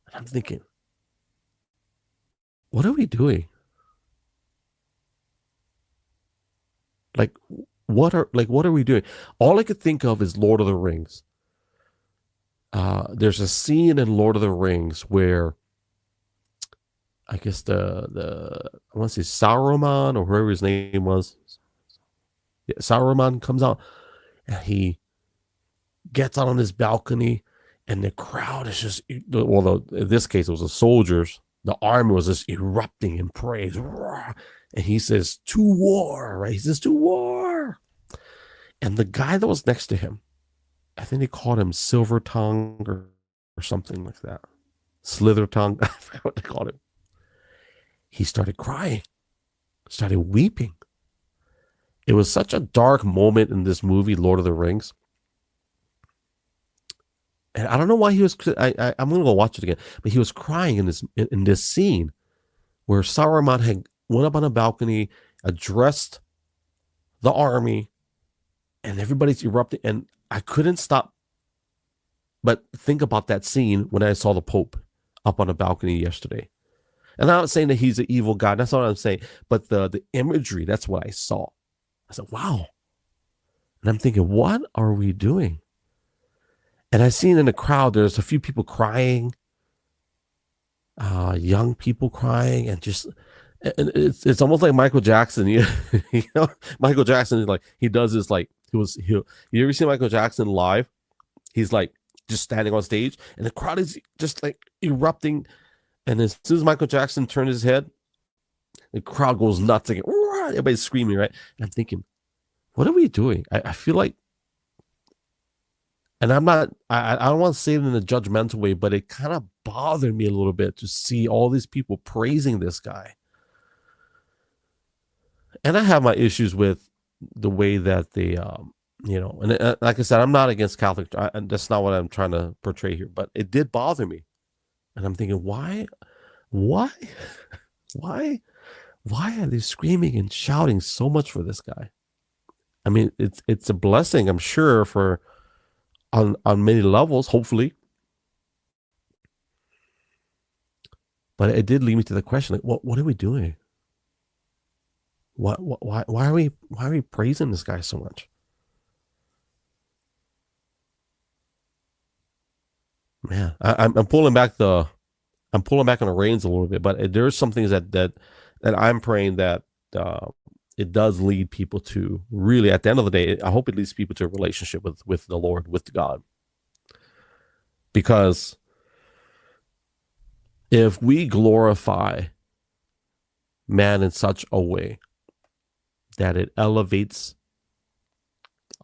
And I'm thinking, what are we doing? Like, what are we doing? All I could think of is Lord of the Rings. There's a scene in Lord of the Rings where I guess I want to say Saruman, or whoever his name was. Yeah, Saruman comes out and he gets out on his balcony, and the crowd is just, well, in this case, it was the soldiers. The army was just erupting in praise. And he says, to war, right? He says, to war. And the guy that was next to him, I think they called him Silver Tongue or something like that. Slither Tongue. I forgot what they called him. He started crying, started weeping. It was such a dark moment in this movie, Lord of the Rings. And I don't know why he was. I'm going to go watch it again. But he was crying in this scene where Saruman had went up on a balcony, addressed the army, and everybody's erupting. And I couldn't stop but think about that scene when I saw the Pope up on a balcony yesterday. And I'm not saying that he's an evil God. That's not what I'm saying. But the imagery, that's what I saw. I said, wow. And I'm thinking, what are we doing? And I seen in the crowd, there's a few people crying, young people crying, and just, it's almost like Michael Jackson. You know, Michael Jackson is like, he does this, like, you ever see Michael Jackson live? He's like just standing on stage, and the crowd is just like erupting. And as soon as Michael Jackson turns his head, the crowd goes nuts again. Everybody's screaming, right? And I'm thinking, what are we doing? I feel like, and I'm not, I don't want to say it in a judgmental way, but it kind of bothered me a little bit to see all these people praising this guy. And I have my issues with the way that they, and like I said, I'm not against Catholic. That's not what I'm trying to portray here, but it did bother me. And I'm thinking, why are they screaming and shouting so much for this guy? I mean, it's a blessing, I'm sure, for on many levels, hopefully. But it did lead me to the question, like, what are we doing? Why are we praising this guy so much? Man, I'm pulling back on the reins a little bit, but there's some things that I'm praying that it does lead people to really, at the end of the day, I hope it leads people to a relationship with the Lord, with God. Because if we glorify man in such a way that it elevates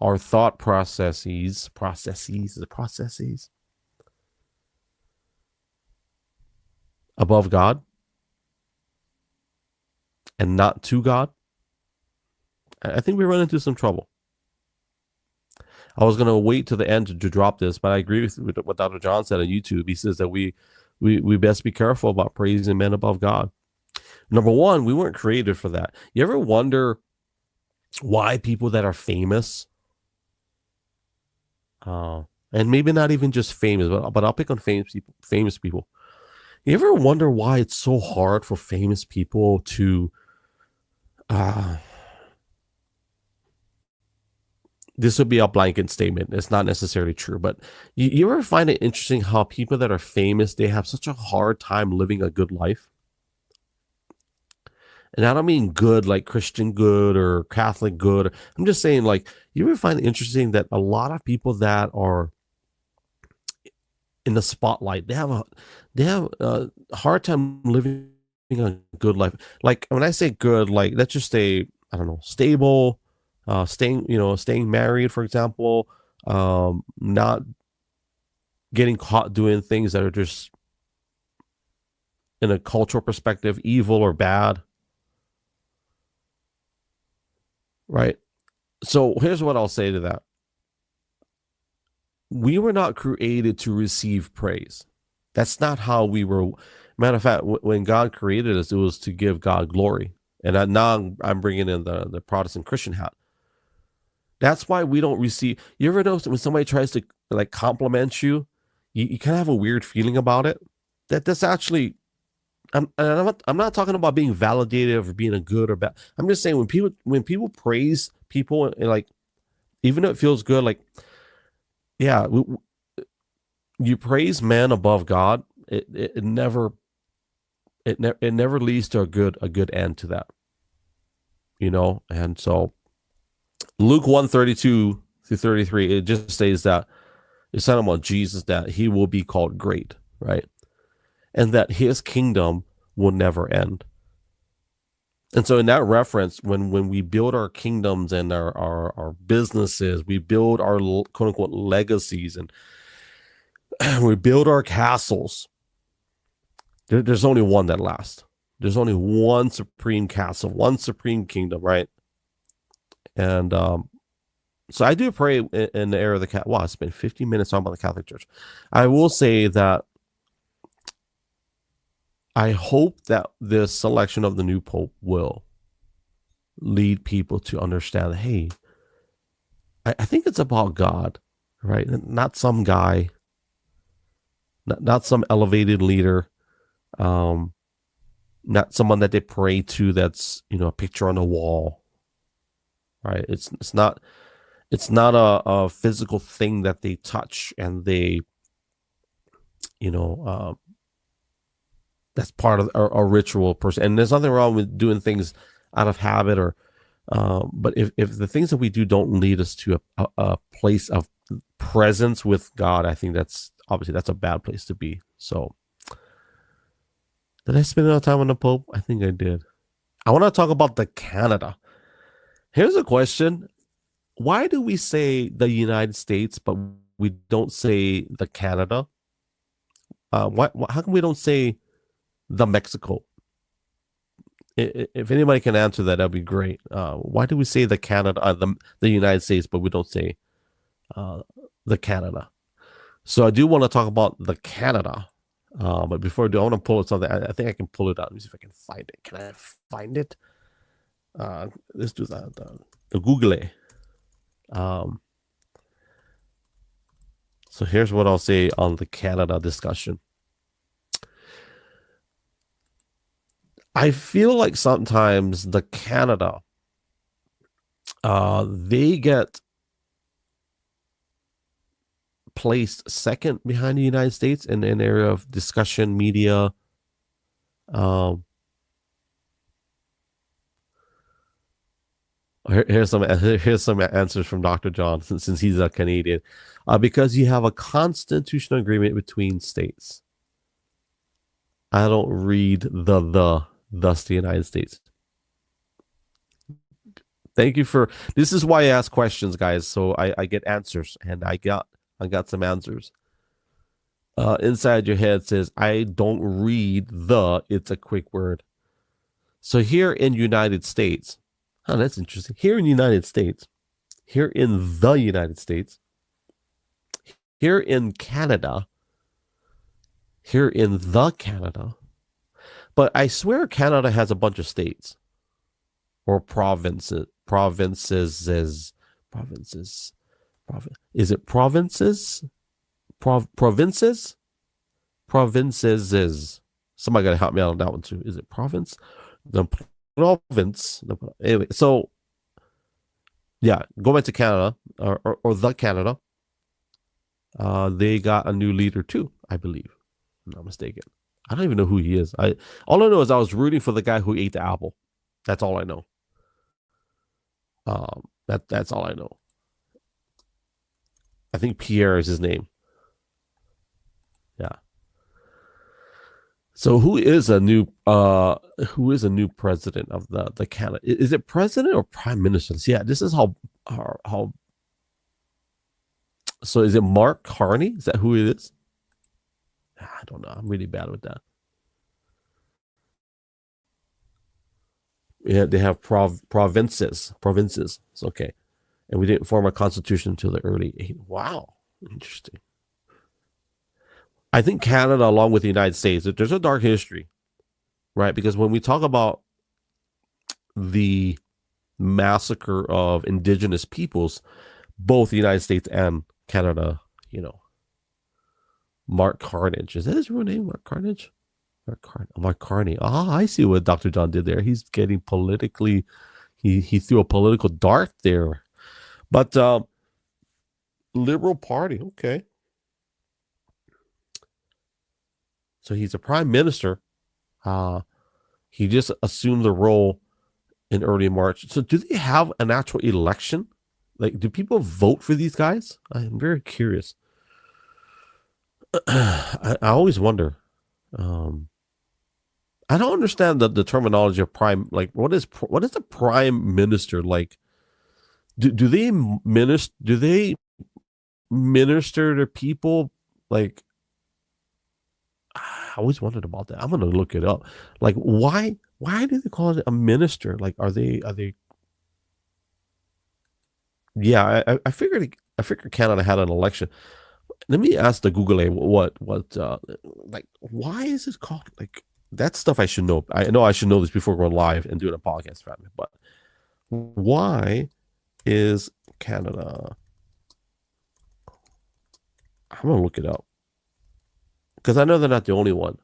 our thought processes above God and not to God, I think we run into some trouble. I was going to wait to the end to drop this, but I agree with what Dr. John said on YouTube. He says that we best be careful about praising men above God. Number one, we weren't created for that. You ever wonder why people that are famous, and maybe not even just famous, but I'll pick on famous people. You ever wonder why it's so hard for famous people to Uh, this would be a blanket statement. It's not necessarily true, but you ever find it interesting how people that are famous, they have such a hard time living a good life? And I don't mean good like Christian good or Catholic good. I'm just saying, like, you ever find it interesting that a lot of people that are in the spotlight, they have a hard time living a good life. Like when I say good, like let's just say, I don't know, stable, staying married, for example, not getting caught doing things that are just in a cultural perspective evil or bad, right? So here's what I'll say to that. We were not created to receive praise. That's not how we were. Matter of fact, when God created us, it was to give God glory. And now I'm bringing in the Protestant Christian hat. That's why we don't receive. You ever notice when somebody tries to like compliment you, you kind of have a weird feeling about it. That's actually. I'm not talking about being validated or being a good or bad. I'm just saying when people praise people and like, even though it feels good, like, yeah, you praise man above God. It never leads to a good end to that, And so Luke 1:32-33, it just says that it's talking about Jesus, that he will be called great, right? And that his kingdom will never end. And so in that reference, when we build our kingdoms and our businesses, we build our quote unquote legacies, and we build our castles, there's only one that lasts. There's only one supreme castle, one supreme kingdom, right? And so I do pray in the era of the cat. Wow, it's been 15 minutes talking about the Catholic Church. I will say that I hope that this selection of the new pope will lead people to understand, hey, I think it's about God, right? Not some guy, not some elevated leader, not someone that they pray to that's, a picture on the wall, right? It's not a physical thing that they touch and they, that's part of a ritual person. And there's nothing wrong with doing things out of habit or, but if the things that we do don't lead us to a place of presence with God, I think that's a bad place to be. So did I spend enough time on the Pope? I think I did. I want to talk about the Canada. Here's a question. Why do we say the United States, but we don't say the Canada? How come we don't say the Mexico? If anybody can answer that, that'd be great. Why do we say the Canada, the United States, but we don't say the Canada? So I do want to talk about the Canada, but before I do, I want to pull it something. I think I can pull it out. Let me see if I can find it. Can I find it? Let's do the Google. So here's what I'll say on the Canada discussion. I feel like sometimes the Canada, they get placed second behind the United States in an area of discussion, media. Here's some answers from Dr. John, since he's a Canadian. Because you have a constitutional agreement between states. I don't read thus the United States. Thank you for this. Is why I ask questions, guys, so I get answers, and I got some answers. Inside your head says, I don't read it's a quick word. So here in United States, that's interesting. Here in the United States, here in the United States, here in Canada, here in the Canada, but I swear Canada has a bunch of states or provinces. Is it provinces? Provinces. Somebody got to help me out on that one too. Is it province? province. Anyway, so yeah, go back to Canada or the Canada. They got a new leader too, I believe. If I'm not mistaken. I don't even know who he is. I All I know is I was rooting for the guy who ate the apple. That's all I know. That's all I know. I think Pierre is his name. Yeah. So who is a new president of the Canada? Is it president or prime minister? Yeah, this is how so is it Mark Carney? Is that who it is? I don't know. I'm really bad with that. Yeah, they have provinces. It's okay. And we didn't form a constitution until the early 80s. Wow. Interesting. I think Canada, along with the United States, there's a dark history, right? Because when we talk about the massacre of indigenous peoples, both the United States and Canada, Mark Carnage. Is that his real name? Mark Carnage? Mark Carney. I see what Dr. John did there. He's getting politically, he threw a political dart there. But Liberal Party, okay. So he's a prime minister. He just assumed the role in early March. So do they have an actual election? Like, do people vote for these guys? I'm very curious. I always wonder. I don't understand the terminology of prime. Like, what is the prime minister like? Do they minister to people? Like, I always wondered about that. I'm gonna look it up. Like, why do they call it a minister? Like, are they? Yeah, I figured Canada had an election. Let me ask the Google what like, why is it called like that stuff? I should know. I know I should know this before going live and doing a podcast, but why is Canada? I'm gonna look it up because I know they're not the only one.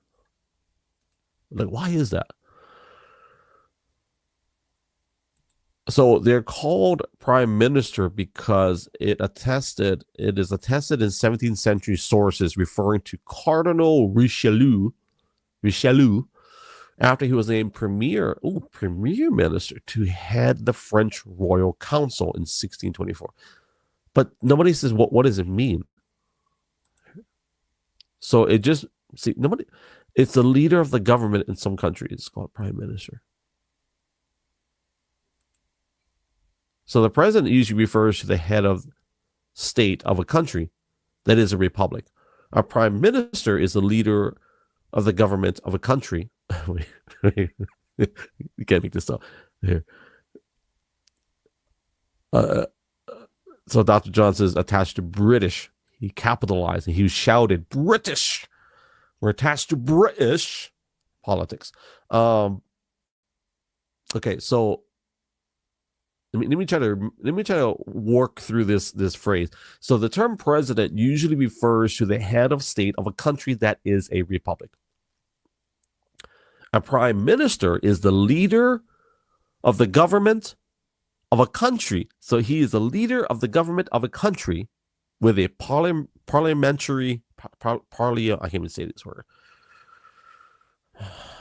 Like, why is that? So they're called prime minister because it is attested in 17th century sources referring to Cardinal Richelieu after he was named premier minister to head the French Royal Council in 1624. But nobody says what does it mean? So it's the leader of the government in some countries. It's called prime minister. So the president usually refers to the head of state of a country that is a republic. A prime minister is the leader of the government of a country. You can't make this up here. So Dr. John says attached to British. He capitalized and he shouted, British. We're attached to British politics. Okay, so let me try to work through this phrase. So the term president usually refers to the head of state of a country that is a republic. A prime minister is the leader of the government of a country. So he is the leader of the government of a country with a parliamentary. I can't even say this word.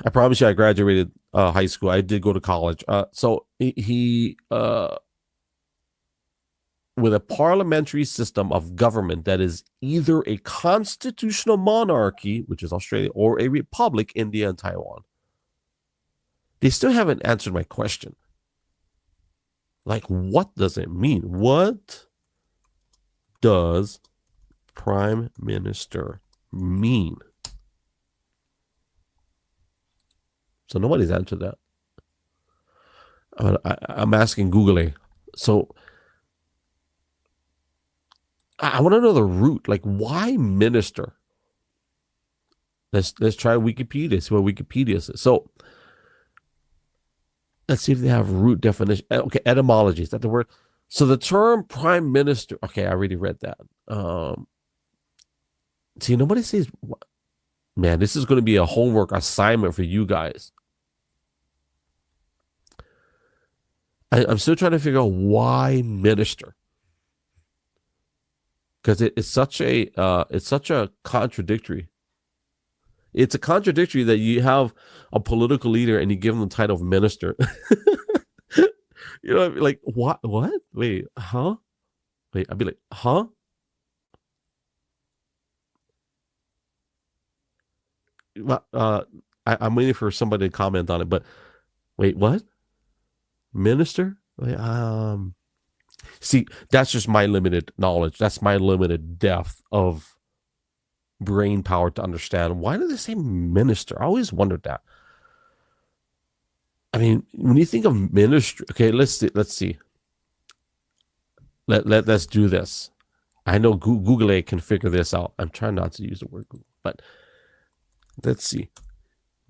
I promise you, I graduated high school. I did go to college. So he with a parliamentary system of government that is either a constitutional monarchy, which is Australia, or a republic, India and Taiwan. They still haven't answered my question. Like, what does it mean? What does prime minister mean? So nobody's answered that. I'm asking Google. So I want to know the root. Like, why minister? Let's try Wikipedia. See what Wikipedia says. So let's see if they have root definition. Okay, etymology. Is that the word? So the term prime minister. Okay, I already read that. See, nobody says. Man, this is going to be a homework assignment for you guys. I'm still trying to figure out why minister, because it's such a contradictory. It's a contradictory that you have a political leader and you give them the title of minister. You know, like what? What? Wait, huh? Wait, I'd be like, huh? Well, I'm waiting for somebody to comment on it, but wait, what? Minister? Wait, see, that's just my limited knowledge. That's my limited depth of brain power to understand. Why do they say minister? I always wondered that. I mean, when you think of ministry, okay, let's see. Let's do this. I know Google can figure this out. I'm trying not to use the word Google, but let's see.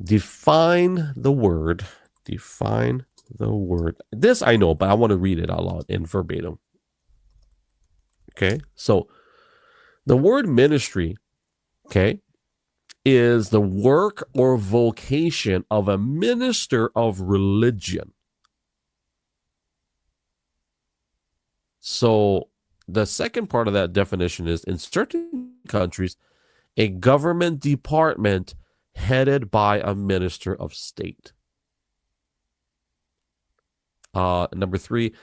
Define the word. Define the word. This I know, but I want to read it out loud in verbatim. Okay, so the word ministry, okay, is the work or vocation of a minister of religion. So the second part of that definition is, in certain countries, a government department headed by a minister of state. Number three,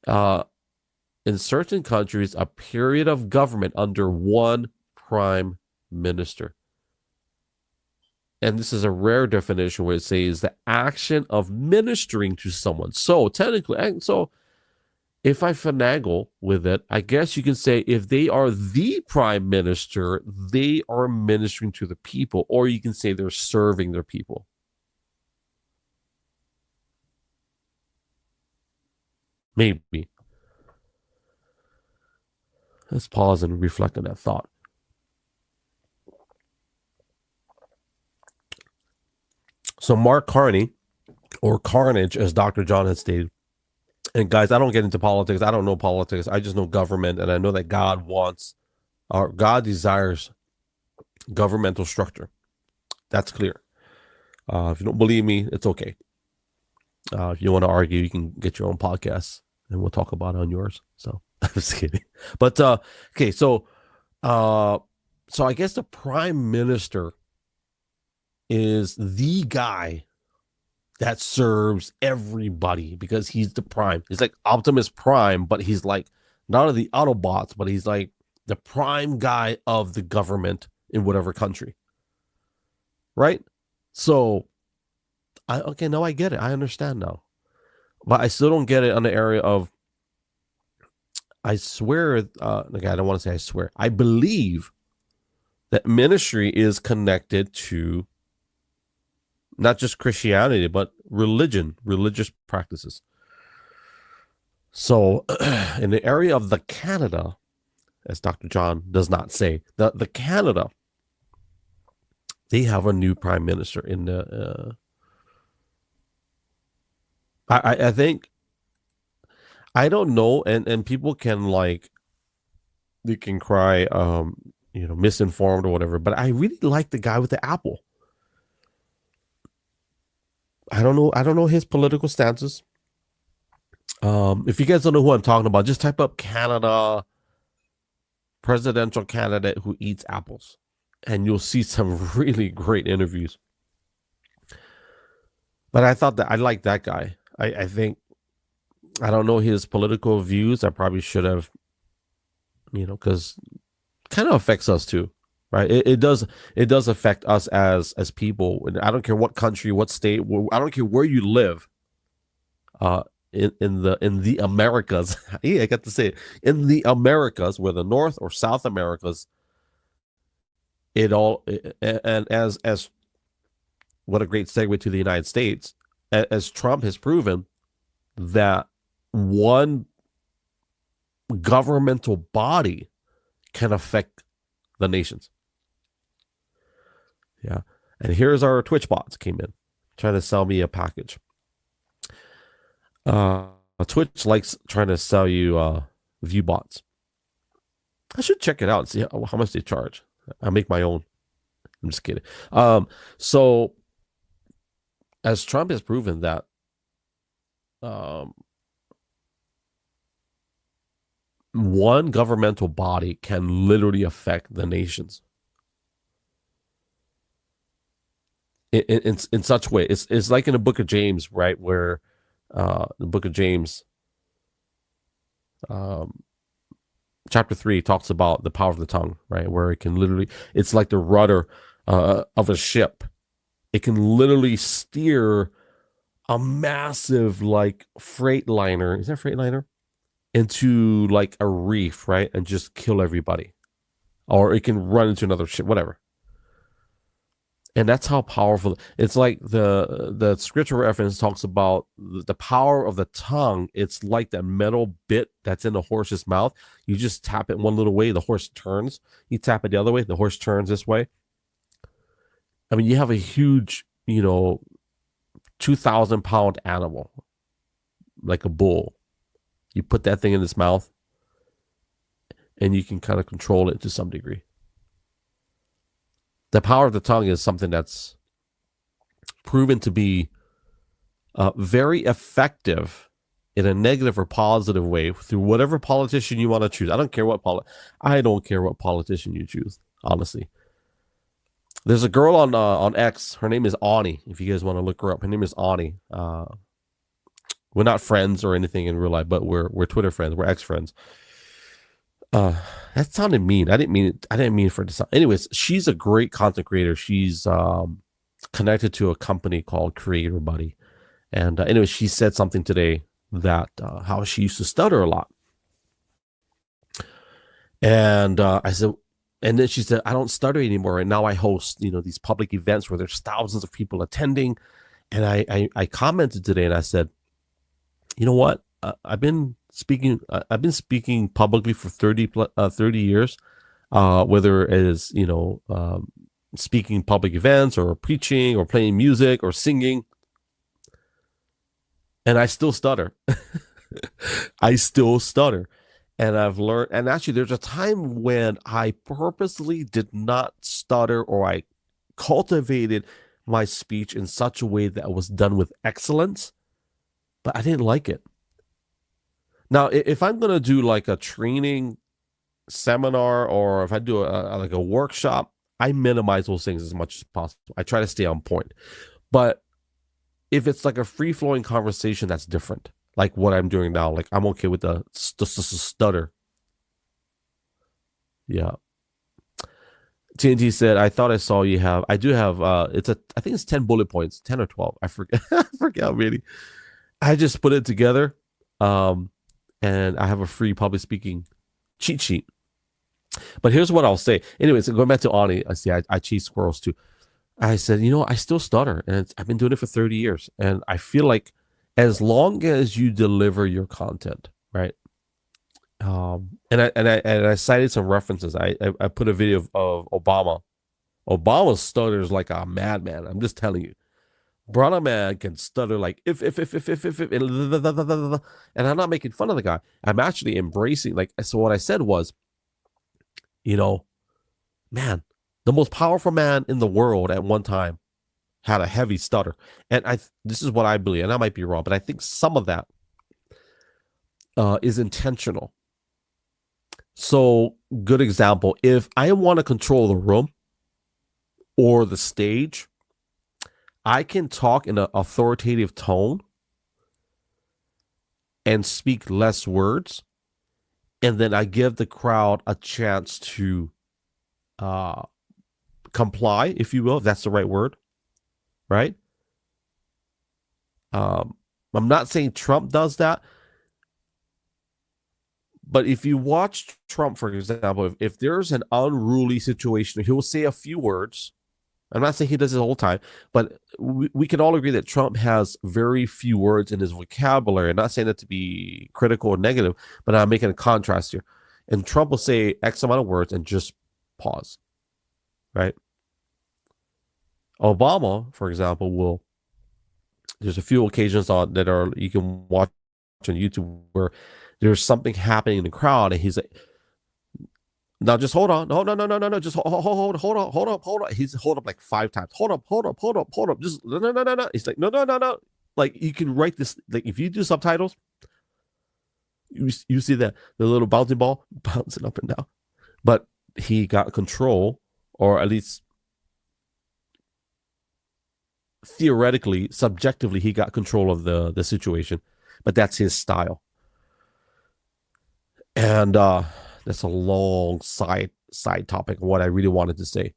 in certain countries, a period of government under one prime minister. And this is a rare definition where it says the action of ministering to someone. So technically, if I finagle with it, I guess you can say if they are the prime minister, they are ministering to the people, or you can say they're serving their people. Maybe. Let's pause and reflect on that thought. So Mark Carney, or Carnage, as Dr. John had stated, and guys, I don't get into politics. I don't know politics. I just know government, and I know that God wants, or God desires, governmental structure. That's clear. If you don't believe me, it's okay. If you want to argue, you can get your own podcast, and we'll talk about it on yours. So I'm just kidding. But okay, so I guess the prime minister is the guy that serves everybody because he's the prime. He's like Optimus Prime, but he's like not of the Autobots, but he's like the prime guy of the government in whatever country. Right? So, now I get it. I understand now. But I still don't get it on the area of, I swear, I don't want to say I swear. I believe that ministry is connected to not just Christianity, but religious practices. So in the area of the Canada, as Dr. John does not say, the Canada, they have a new prime minister in the, I think, I don't know, and people can they can cry, misinformed or whatever, but I really like the guy with the apple. I don't know his political stances. If you guys don't know who I'm talking about, just type up Canada presidential candidate who eats apples, and you'll see some really great interviews. But I thought that I like that guy. I think, I don't know his political views. I probably should have, because it kind of affects us too. Right, it does affect us as people. I don't care what country, what state. I don't care where you live. In the Americas, yeah, I got to say it. In the Americas, whether North or South Americas, and as what a great segue to the United States, as Trump has proven that one governmental body can affect the nations. Yeah. And here's our Twitch bots came in trying to sell me a package. Twitch likes trying to sell you view bots. I should check it out and see how much they charge. I'll make my own. I'm just kidding. So as Trump has proven that one governmental body can literally affect the nations in such a way. It's like in the book of James, right? Where the book of James, chapter 3 talks about the power of the tongue, right? Where it can literally, it's like the rudder of a ship. It can literally steer a massive like freight liner. Is that a freight liner? Into like a reef, right? And just kill everybody. Or it can run into another ship, whatever. And that's how powerful. It's like the scripture reference talks about the power of the tongue. It's like that metal bit that's in the horse's mouth. You just tap it one little way, the horse turns. You tap it the other way, the horse turns this way. I mean, you have a huge, 2,000-pound animal, like a bull. You put that thing in its mouth, and you can kind of control it to some degree. The power of the tongue is something that's proven to be very effective in a negative or positive way through whatever politician you want to choose. I don't care what politician you choose, honestly. There's a girl on X. Her name is Ani. If you guys want to look her up, her name is Ani. We're not friends or anything in real life, but we're Twitter friends. We're X friends. That sounded mean. I didn't mean for it to sound. Anyways, she's a great content creator. She's connected to a company called Creator Buddy. And anyways, she said something today that how she used to stutter a lot. And I said, and then she said, I don't stutter anymore. And now I host, these public events where there's thousands of people attending. And I commented today and I said, you know what? I've been speaking publicly for 30 years, whether it is, speaking public events or preaching or playing music or singing. And I still stutter. And I've learned, and actually there's a time when I purposely did not stutter, or I cultivated my speech in such a way that was done with excellence, but I didn't like it. Now, if I'm going to do like a training seminar, or if I do like a workshop, I minimize those things as much as possible. I try to stay on point. But if it's like a free-flowing conversation, that's different. Like what I'm doing now, like I'm okay with the stutter. Yeah. TNT said, I thought I saw you have, I do have, I think it's 10 bullet points, 10 or 12. I forget, I forget how many. I just put it together. And I have a free public speaking cheat sheet. But here's what I'll say. Anyways, going back to Ani, I chase squirrels too. I said, I still stutter, and I've been doing it for 30 years. And I feel like as long as you deliver your content, right? And I cited some references. I put a video of Obama. Obama stutters like a madman. I'm just telling you. Brother man can stutter like if, and I'm not making fun of the guy. I'm actually embracing, like, so what I said was, man, the most powerful man in the world at one time had a heavy stutter. And this is what I believe, and I might be wrong, but I think some of that is intentional. So, good example, if I want to control the room or the stage, I can talk in an authoritative tone and speak less words, and then I give the crowd a chance to comply, if you will, if that's the right word, right? I'm not saying Trump does that, but if you watch Trump, for example, if there's an unruly situation, he will say a few words. I'm not saying he does it the whole time, but we can all agree that Trump has very few words in his vocabulary. I'm not saying that to be critical or negative, but I'm making a contrast here. And Trump will say X amount of words and just pause, right? Obama, for example, there's a few occasions that you can watch on YouTube where there's something happening in the crowd, and he's like, now just hold on. No. Just hold on. He's hold up like 5 times. Hold up. Just no. He's like, no. Like, you can write this, like, if you do subtitles, You see that the little bouncing ball bouncing up and down, but he got control, or at least theoretically, subjectively, he got control of the situation. But that's his style, and that's a long side topic of what I really wanted to say.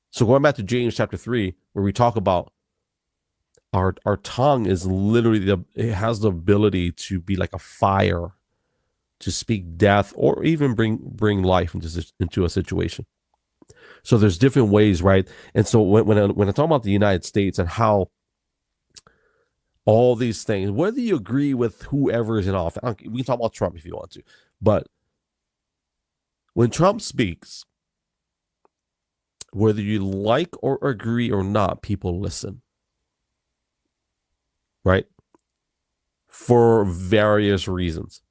So going back to James chapter 3, where we talk about our tongue is literally it has the ability to be like a fire, to speak death or even bring life into a situation. So there's different ways, right? And so when I talk about the United States and how all these things, whether you agree with whoever is in office, we can talk about Trump if you want to, but when Trump speaks, whether you like or agree or not, people listen, right? For various reasons.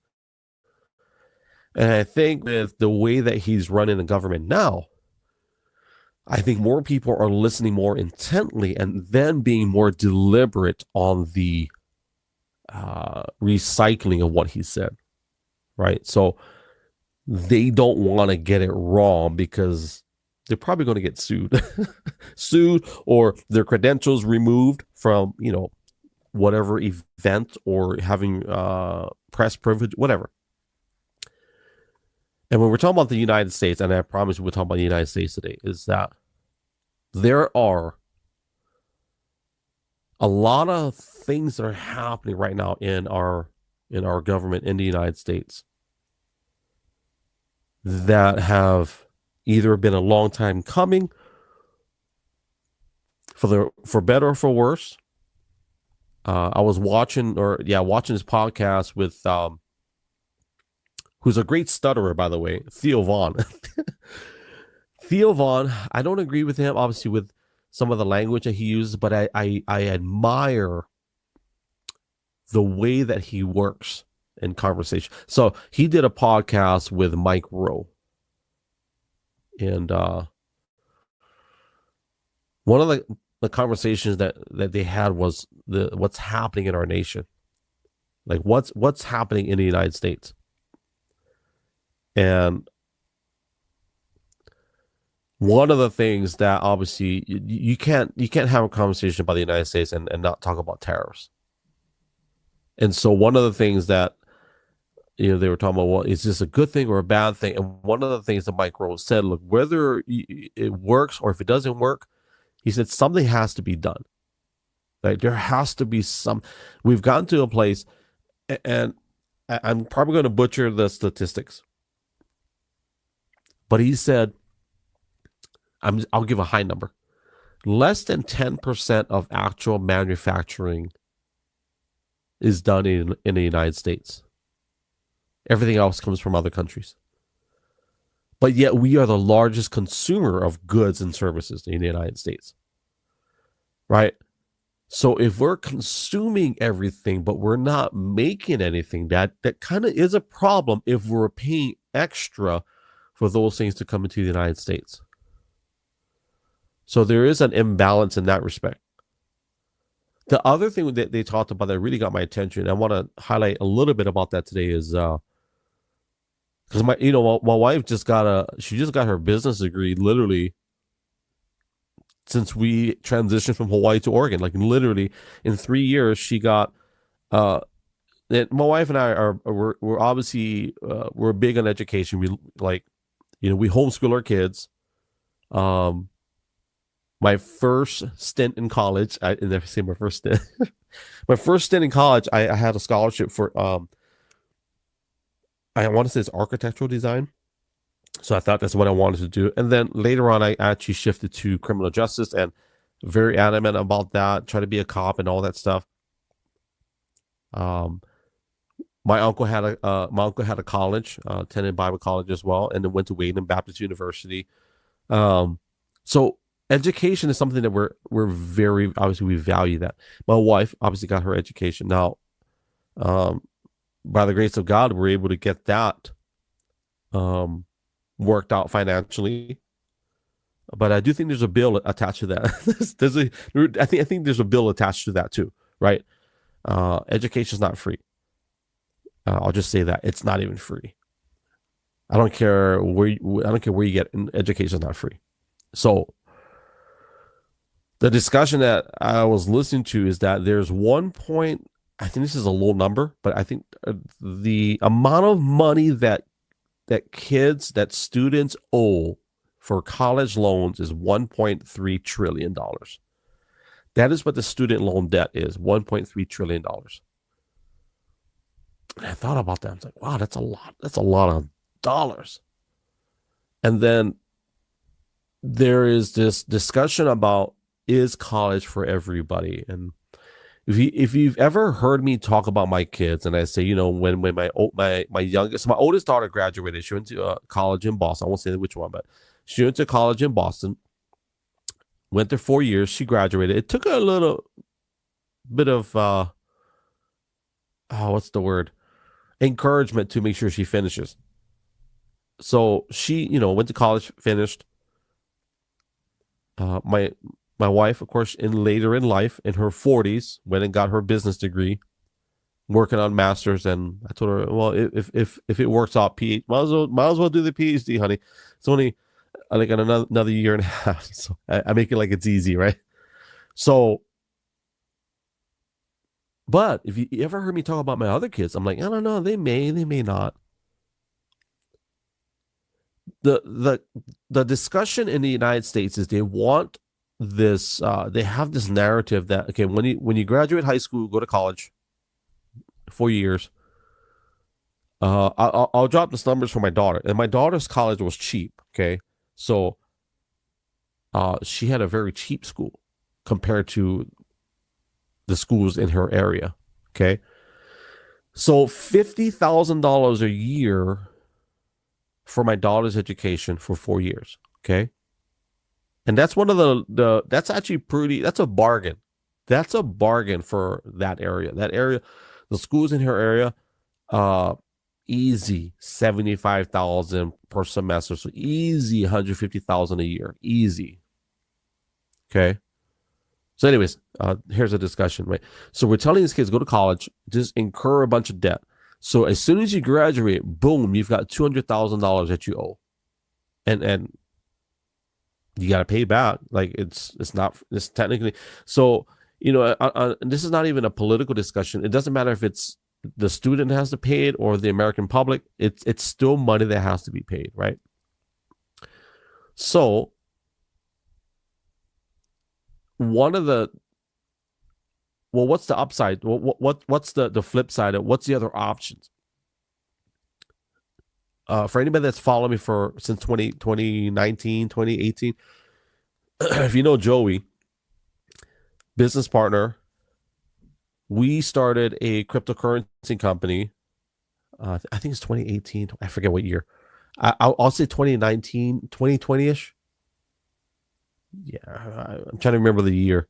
And I think with the way that he's running the government now, I think more people are listening more intently and then being more deliberate on the recycling of what he said, right? So they don't want to get it wrong because they're probably going to get sued or their credentials removed from, whatever event or having press privilege, whatever. And when we're talking about the United States, and I promise we'll talk about the United States today, is that there are a lot of things that are happening right now in our government in the United States that have either been a long time coming, for better or for worse. I was watching this podcast with who's a great stutterer, by the way, Theo Vaughn. Theo Vaughn, I don't agree with him, obviously, with some of the language that he uses, but I admire the way that he works in conversation. So he did a podcast with Mike Rowe. And one of the conversations that they had was what's happening in our nation. Like what's happening in the United States. And one of the things that obviously you can't have a conversation about the United States and not talk about tariffs. And so one of the things that they were talking about, well, is this a good thing or a bad thing? And one of the things that Mike Rose said, look, whether it works or if it doesn't work, he said something has to be done. Like there has to be we've gotten to a place, and I'm probably going to butcher the statistics, but he said, I'll give a high number. Less than 10% of actual manufacturing is done in the United States. Everything else comes from other countries. But yet we are the largest consumer of goods and services in the United States. Right? So if we're consuming everything, but we're not making anything, that kind of is a problem if we're paying extra for those things to come into the United States. So there is an imbalance in that respect. The other thing that they talked about that really got my attention, I want to highlight a little bit about that today, is because my wife just got her business degree literally since we transitioned from Hawaii to Oregon. Like literally in 3 years, she got. My wife and I we're obviously we're big on education. We we homeschool our kids. My first stint in college, I never say my first stint. My first stint in college, I had a scholarship for I want to say it's architectural design. So I thought that's what I wanted to do. And then later on, I actually shifted to criminal justice and very adamant about that, try to be a cop and all that stuff. My uncle had a college, attended Bible college as well, and then went to Wayne Baptist University. So education is something that we're very, obviously we value that. My wife obviously got her education. Now, by the grace of God, we're able to get that worked out financially. But I do think there's a bill attached to that. I think there's a bill attached to that too, right? Education is not free. I'll just say that it's not even free. I don't care where you get an education, is not free. So the discussion that I was listening to is that there's I think this is a low number, but I think the amount of money that students owe for college loans is $1.3 trillion. That is what the student loan debt is, $1.3 trillion. And I thought about that. I was like, wow, that's a lot. That's a lot of dollars. And then there is this discussion about, is college for everybody? And if you've ever heard me talk about my kids, and I say, when my oldest daughter graduated, she went to college in Boston. I won't say which one, but she went to college in Boston, went there 4 years. She graduated. It took her a little bit of, what's the word? Encouragement to make sure she finishes. So she, went to college, finished. My wife, of course, later in life, in her 40s, went and got her business degree, working on masters. And I told her, well, if it works out, might as well do the PhD, honey. It's only like another year and a half. So I make it like it's easy, right? So, but if you ever heard me talk about my other kids, I'm like, I don't know, they may not. The discussion in the United States is they want this. They have this narrative that, okay, when you graduate high school, go to college, 4 years. I'll drop this numbers for my daughter, and my daughter's college was cheap. Okay, so she had a very cheap school compared to the schools in her area. Okay, so $50,000 a year for my daughter's education for 4 years. Okay. And that's one of that's actually that's a bargain. That's a bargain for that area. The schools in her area, easy $75,000 per semester. So easy $150,000 a year. Easy. Okay. So anyways, here's a discussion, right? So we're telling these kids, go to college, just incur a bunch of debt. So as soon as you graduate, boom, you've got $200,000 that you owe. And you got to pay back. Like it's technically. So, this is not even a political discussion. It doesn't matter if it's the student has to pay it or the American public. It's still money that has to be paid, right? So what's the upside? What's the flip side of what's the other options? For anybody that's followed me since 2019, 2018, if you know Joey, business partner, we started a cryptocurrency company. I think it's 2018. I forget what year. I'll say 2019, 2020-ish. Yeah, I'm trying to remember the year.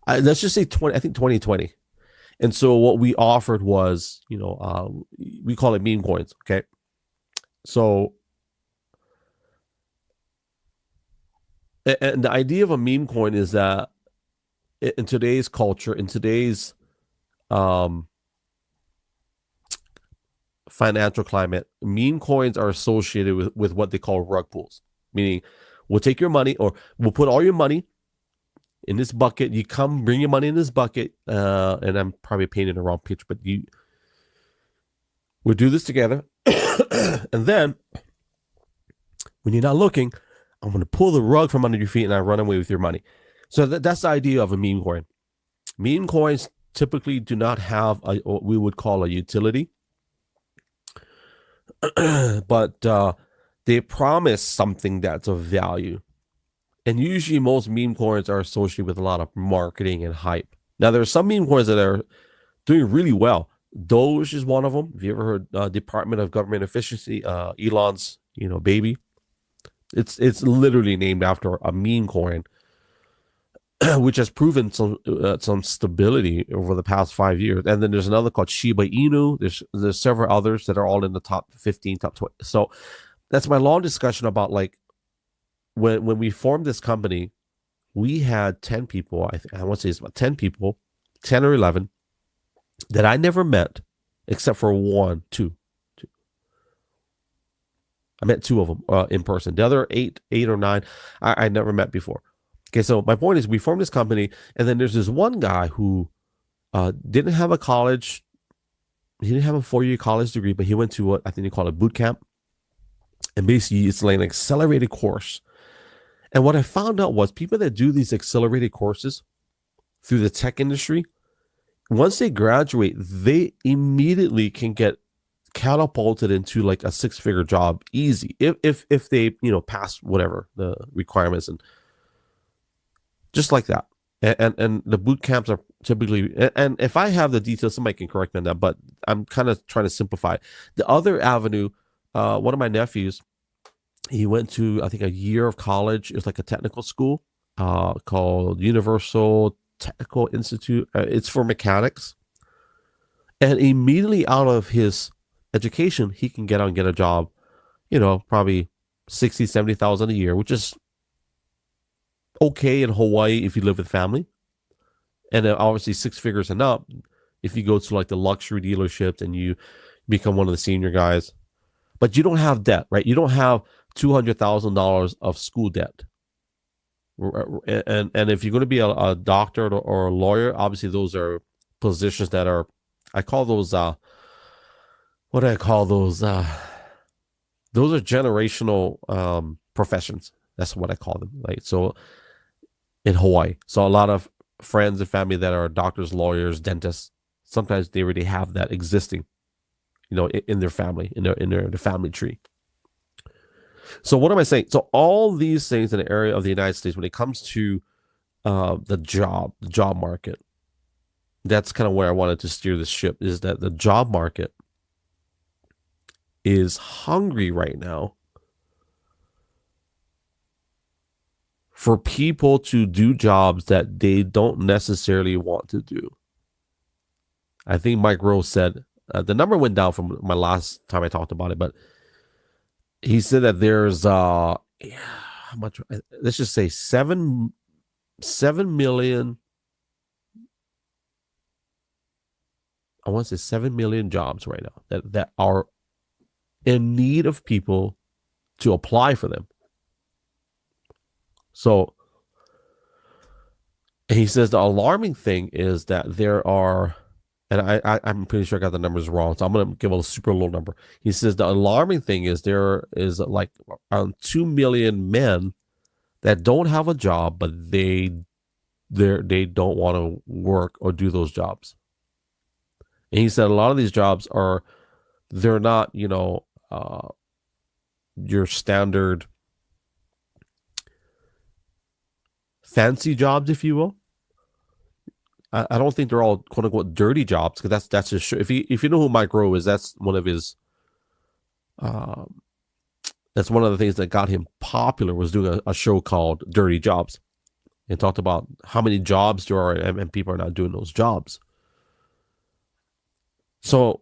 Let's just say I think 2020. And so what we offered was, we call it meme coins. Okay. So, and the idea of a meme coin is that in today's culture, in today's financial climate, meme coins are associated with what they call rug pulls, meaning we'll take your money, or we'll put all your money in this bucket. You come bring your money in this bucket, and I'm probably painting the wrong picture, but we'll do this together. And then when you're not looking, I'm going to pull the rug from under your feet and I run away with your money. So that's the idea of a meme coin. Meme coins typically do not have what we would call a utility, but they promise something that's of value. And usually most meme coins are associated with a lot of marketing and hype. Now, there are some meme coins that are doing really well. Doge is one of them. Have you ever heard Department of Government Efficiency, Elon's, baby? It's literally named after a meme coin, which has proven some stability over the past 5 years. And then there's another called Shiba Inu. There's several others that are all in the top 15, top 20. So that's my long discussion about like when we formed this company, we had 10 people. I want to say it's about 10 people, 10 or 11 that I never met, except for two. I met two of them in person. The other eight or nine, I never met before. Okay, so my point is we formed this company, and then there's this one guy who didn't have a college. He didn't have a 4-year college degree, but he went to what I think they call it boot camp. And basically, it's like an accelerated course. And what I found out was people that do these accelerated courses through the tech industry, once they graduate, they immediately can get catapulted into like a 6-figure job easy if they pass whatever the requirements, and just like that. And the boot camps are typically, and if I have the details, somebody can correct me on that, but I'm kind of trying to simplify it. The other avenue, one of my nephews, he went to I think a year of college. It was like a technical school called Universal Technical Institute. It's for mechanics, and immediately out of his education, he can get out and get a job, probably 60, 70,000 a year, which is okay in Hawaii if you live with family. And then obviously 6 figures and up if you go to like the luxury dealerships and you become one of the senior guys. But you don't have debt, right? You don't have $200,000 of school debt. And if you're going to be a doctor or a lawyer, obviously those are positions that are, I call those what do I call those? Those are generational professions. That's what I call them. Right. So in Hawaii, so a lot of friends and family that are doctors, lawyers, dentists, sometimes they already have that existing, in their family, in their family tree. So what am I saying? So all these things in the area of the United States, when it comes to the job market, that's kind of where I wanted to steer this ship, is that the job market is hungry right now for people to do jobs that they don't necessarily want to do. I think Mike Rose said, the number went down from my last time I talked about it, but he said that there's how much? Let's just say 7 million. I want to say 7 million jobs right now that are in need of people to apply for them. So, and he says the alarming thing is that there are, and I'm pretty sure I got the numbers wrong, so I'm going to give a super low number. He says the alarming thing is there is like around 2 million men that don't have a job, but they don't want to work or do those jobs. And he said a lot of these jobs they're not, your standard fancy jobs, if you will. I don't think they're all quote unquote dirty jobs, because that's just, if you know who Mike Rowe is, that's one of his that's one of the things that got him popular, was doing a show called Dirty Jobs, and talked about how many jobs there are and people are not doing those jobs. So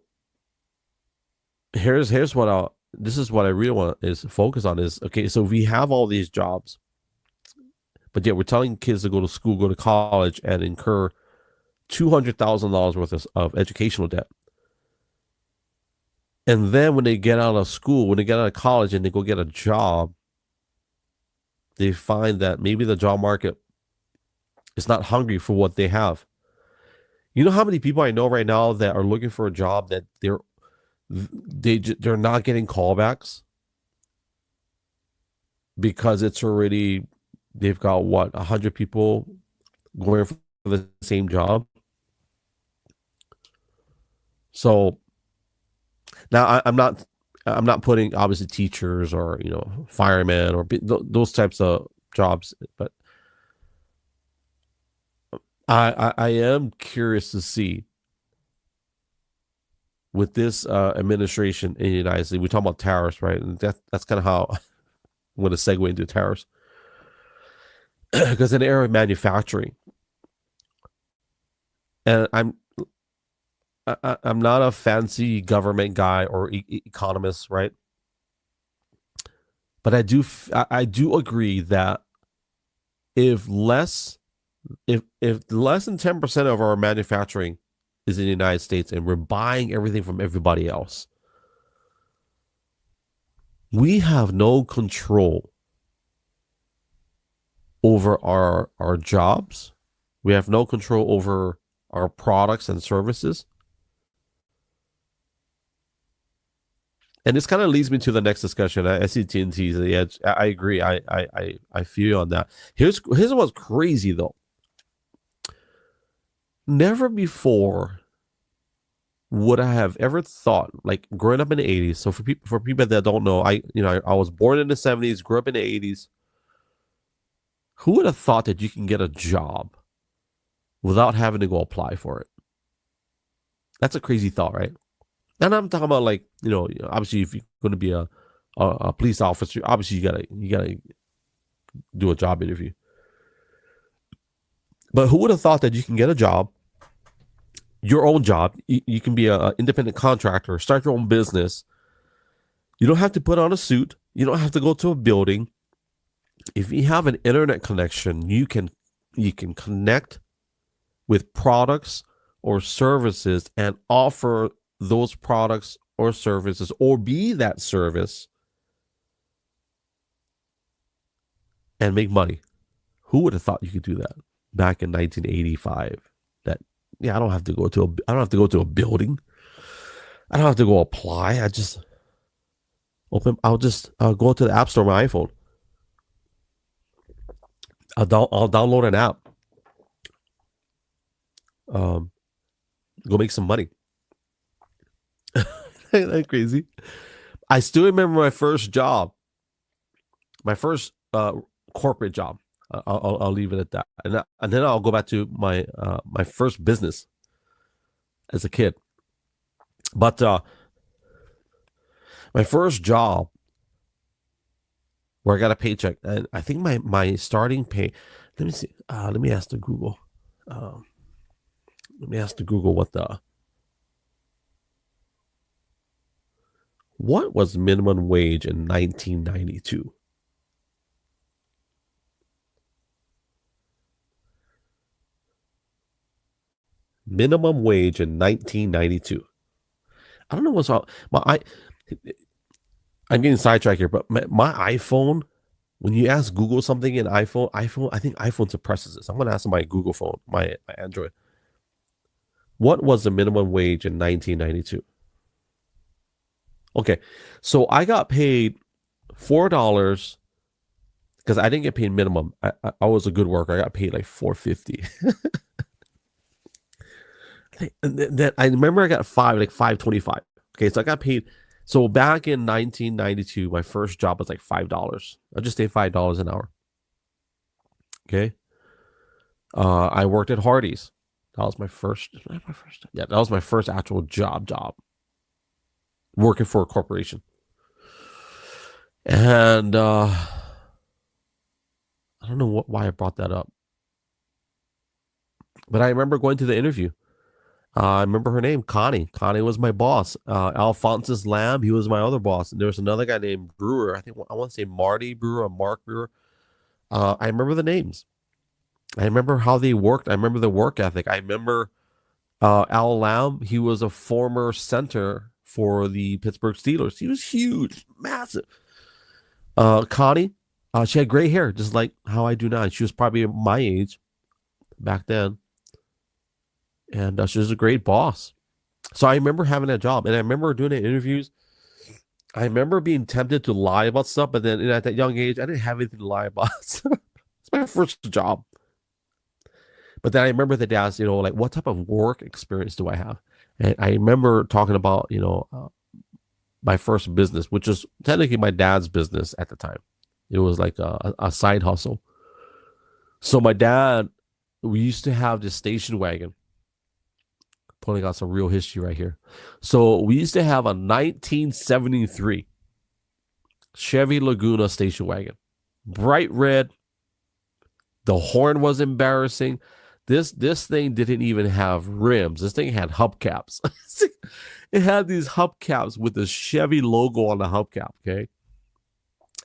here's what this is what I really want is focus on is, okay, so we have all these jobs, but yet we're telling kids to go to school, go to college, and incur $200,000 worth of educational debt. And then when they get out of school, when they get out of college and they go get a job, they find that maybe the job market is not hungry for what they have. You know how many people I know right now that are looking for a job that they're not getting callbacks because it's already, they've got 100 people going for the same job. So now I'm not putting obviously teachers or firemen or those types of jobs, but I am curious to see with this administration in the United States. We talk about tariffs, right? And that's kind of how I'm going to segue into tariffs, because in the area of manufacturing, and I'm not a fancy government guy or economist, right? But I do agree that if less than 10% of our manufacturing is in the United States and we're buying everything from everybody else. We have no control over our jobs. We have no control over our products and services. And this kind of leads me to the next discussion. I see TNT's. Yeah, I agree. I feel you on that. Here's what's crazy though. Never before would I have ever thought, like growing up in the 80s. So for people that don't know, I was born in the 70s, grew up in the 80s. Who would have thought that you can get a job without having to go apply for it? That's a crazy thought, right? And I'm talking about, like, obviously if you're going to be a police officer, obviously you gotta do a job interview. But who would have thought that you can get a job, your own job? You can be an independent contractor, start your own business. You don't have to put on a suit. You don't have to go to a building. If you have an internet connection, you can connect with products or services and offer those products or services or be that service and make money. Who would have thought you could do that back in 1985? I don't have to go to a building. I don't have to go apply. I'll go to the App Store on my iPhone. I'll download an app. Go make some money. Ain't that crazy? I still remember my first job, my first corporate job. I'll leave it at that, and then I'll go back to my first business as a kid. But my first job, where I got a paycheck, and I think my starting pay. Let me see. Let me ask the Google. What was minimum wage in 1992? Minimum wage in 1992. I don't know what's wrong. I'm getting sidetracked here, but my iPhone, when you ask Google something in iPhone, I think iPhone suppresses this. I'm going to ask my Google phone, my Android. What was the minimum wage in 1992? Okay, so I got paid $4 because I didn't get paid minimum. I was a good worker. I got paid like $4.50. Then I remember I got $5.25. Okay, so I got paid. So back in 1992, my first job was like $5. I just say $5 an hour. Okay. I worked at Hardee's. That was my first. Yeah, that was my first actual job. Working for a corporation. And I don't know why I brought that up. But I remember going to the interview. I remember her name, Connie. Connie was my boss. Alphonsus Lamb, he was my other boss. And there was another guy named Brewer. I want to say Marty Brewer or Mark Brewer. I remember the names. I remember how they worked. I remember the work ethic. I remember Al Lamb. He was a former center for the Pittsburgh Steelers. He was huge, massive. Connie, she had gray hair, just like how I do now. She was probably my age back then. And she was a great boss. So I remember having that job. And I remember doing the interviews. I remember being tempted to lie about stuff. But then at that young age, I didn't have anything to lie about. It's my first job. But then I remember the dads, like, what type of work experience do I have? And I remember talking about, my first business, which is technically my dad's business at the time. It was like a side hustle. So my dad, we used to have this station wagon. Pulling out some real history right here. So we used to have a 1973 Chevy Laguna station wagon. Bright red. The horn was embarrassing. This thing didn't even have rims. This thing had hubcaps. It had these hubcaps with the Chevy logo on the hubcap, okay?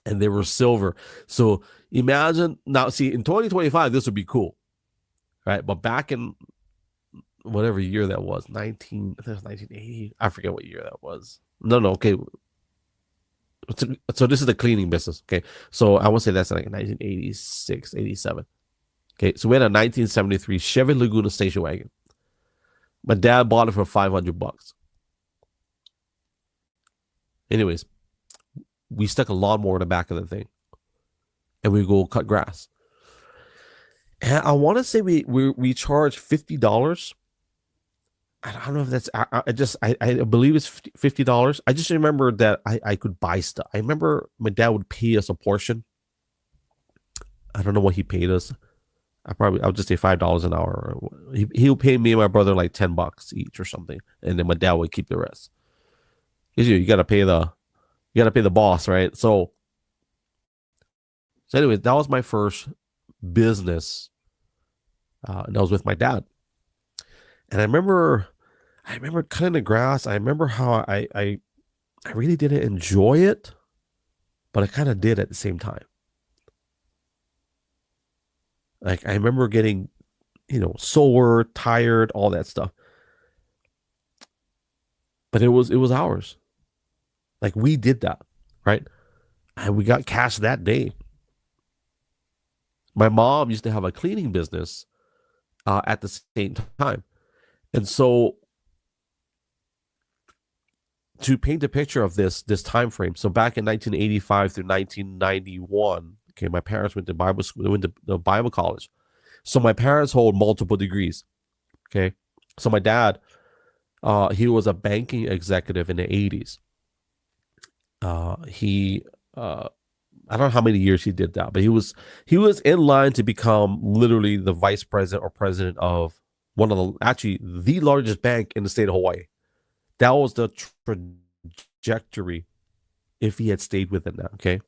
And they were silver. So imagine, now see, in 2025, this would be cool, right? But back in whatever year that was, I think it was 1980. I forget what year that was. No, okay. So this is the cleaning business. Okay. So I want to say that's like 1986, 87. Okay. So we had a 1973 Chevy Laguna station wagon. My dad bought it for $500. Anyways, we stuck a lawnmower in the back of the thing, and we go cut grass. And I want to say we charged $50. I don't know if that's. I believe it's $50. I just remember that I could buy stuff. I remember my dad would pay us a portion. I don't know what he paid us. I'll just say $5 an hour. He'll pay me and my brother like $10 each or something, and then my dad would keep the rest. You gotta pay the boss, right? So anyways, that was my first business. And that was with my dad. And I remember cutting the grass. I remember how I really didn't enjoy it, but I kind of did at the same time. Like I remember getting, sore, tired, all that stuff. But it was ours. Like we did that, right? And we got cash that day. My mom used to have a cleaning business at the same time. And so to paint a picture of this time frame, so back in 1985 through 1991, okay, my parents went to Bible school, they went to the Bible college. So my parents hold multiple degrees. Okay. So my dad, he was a banking executive in the 80s. I don't know how many years he did that, but he was in line to become literally the vice president or president of one of the largest bank in the state of Hawaii. That was the trajectory if he had stayed within that. Okay.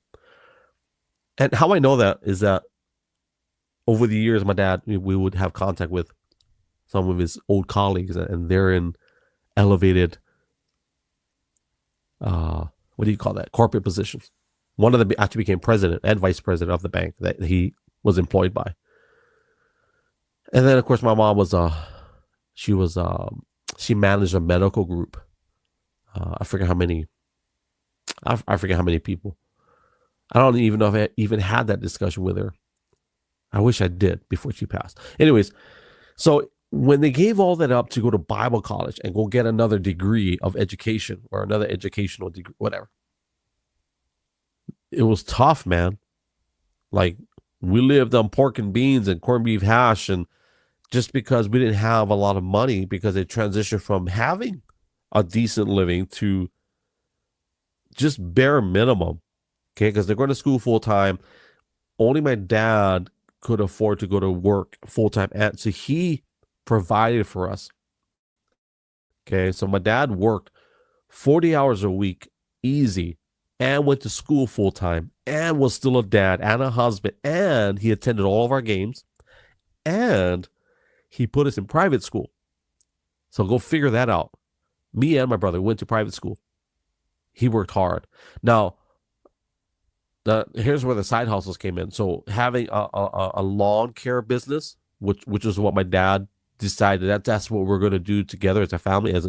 And how I know that is that over the years, my dad, we would have contact with some of his old colleagues, and they're in elevated, what do you call that? Corporate positions. One of them actually became president and vice president of the bank that he was employed by. And then, of course, my mom was, she managed a medical group. I forget how many people. I don't even know if I even had that discussion with her. I wish I did before she passed. Anyways, so when they gave all that up to go to Bible college and go get another degree of education or another educational degree, whatever, it was tough, man. Like we lived on pork and beans and corned beef hash, and just because we didn't have a lot of money, because it transitioned from having a decent living to just bare minimum. Okay, because they're going to school full time. Only my dad could afford to go to work full time, and so he provided for us. Okay, so my dad worked 40 hours a week, easy, and went to school full time, and was still a dad and a husband, and he attended all of our games, and he put us in private school. So go figure that out. Me and my brother went to private school. He worked hard. Now, here's where the side hustles came in. So having a lawn care business, which is what my dad decided that's what we're going to do together as a family, as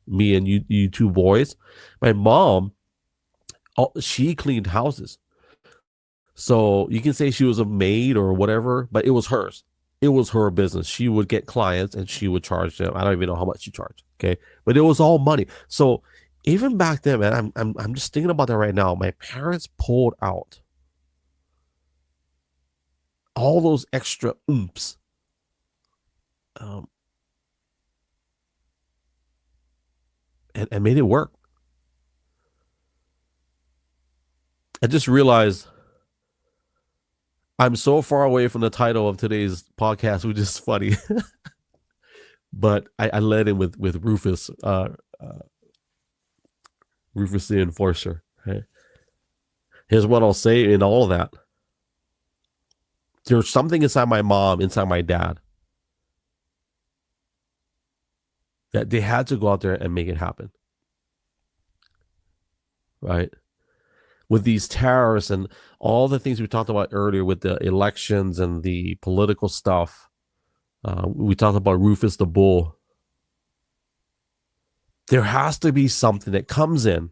me and you two boys. My mom, she cleaned houses. So you can say she was a maid or whatever, but it was hers. It was her business. She would get clients and she would charge them. I don't even know how much she charged. Okay. But it was all money. So even back then, man, I'm just thinking about that right now. My parents pulled out all those extra oomps. And made it work. I just realized I'm so far away from the title of today's podcast, which is funny. But I led in with Rufus, Rufus the Enforcer. Right? Here's what I'll say in all of that. There's something inside my mom, inside my dad, that they had to go out there and make it happen. Right? With these tariffs and all the things we talked about earlier with the elections and the political stuff, We talked about Rufus the bull. There has to be something that comes in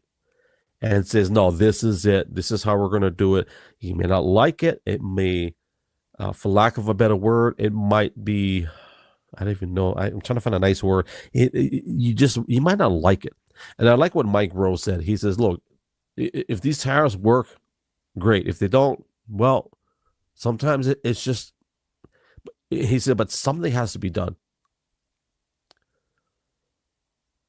and says, no, this is it. This is how we're going to do it. You may not like it. It may, for lack of a better word, it might be, I don't even know. I'm trying to find a nice word. You might not like it. And I like what Mike Rose said. He says, look, if these tariffs work, great. If they don't, well, sometimes it's just, he said, but something has to be done.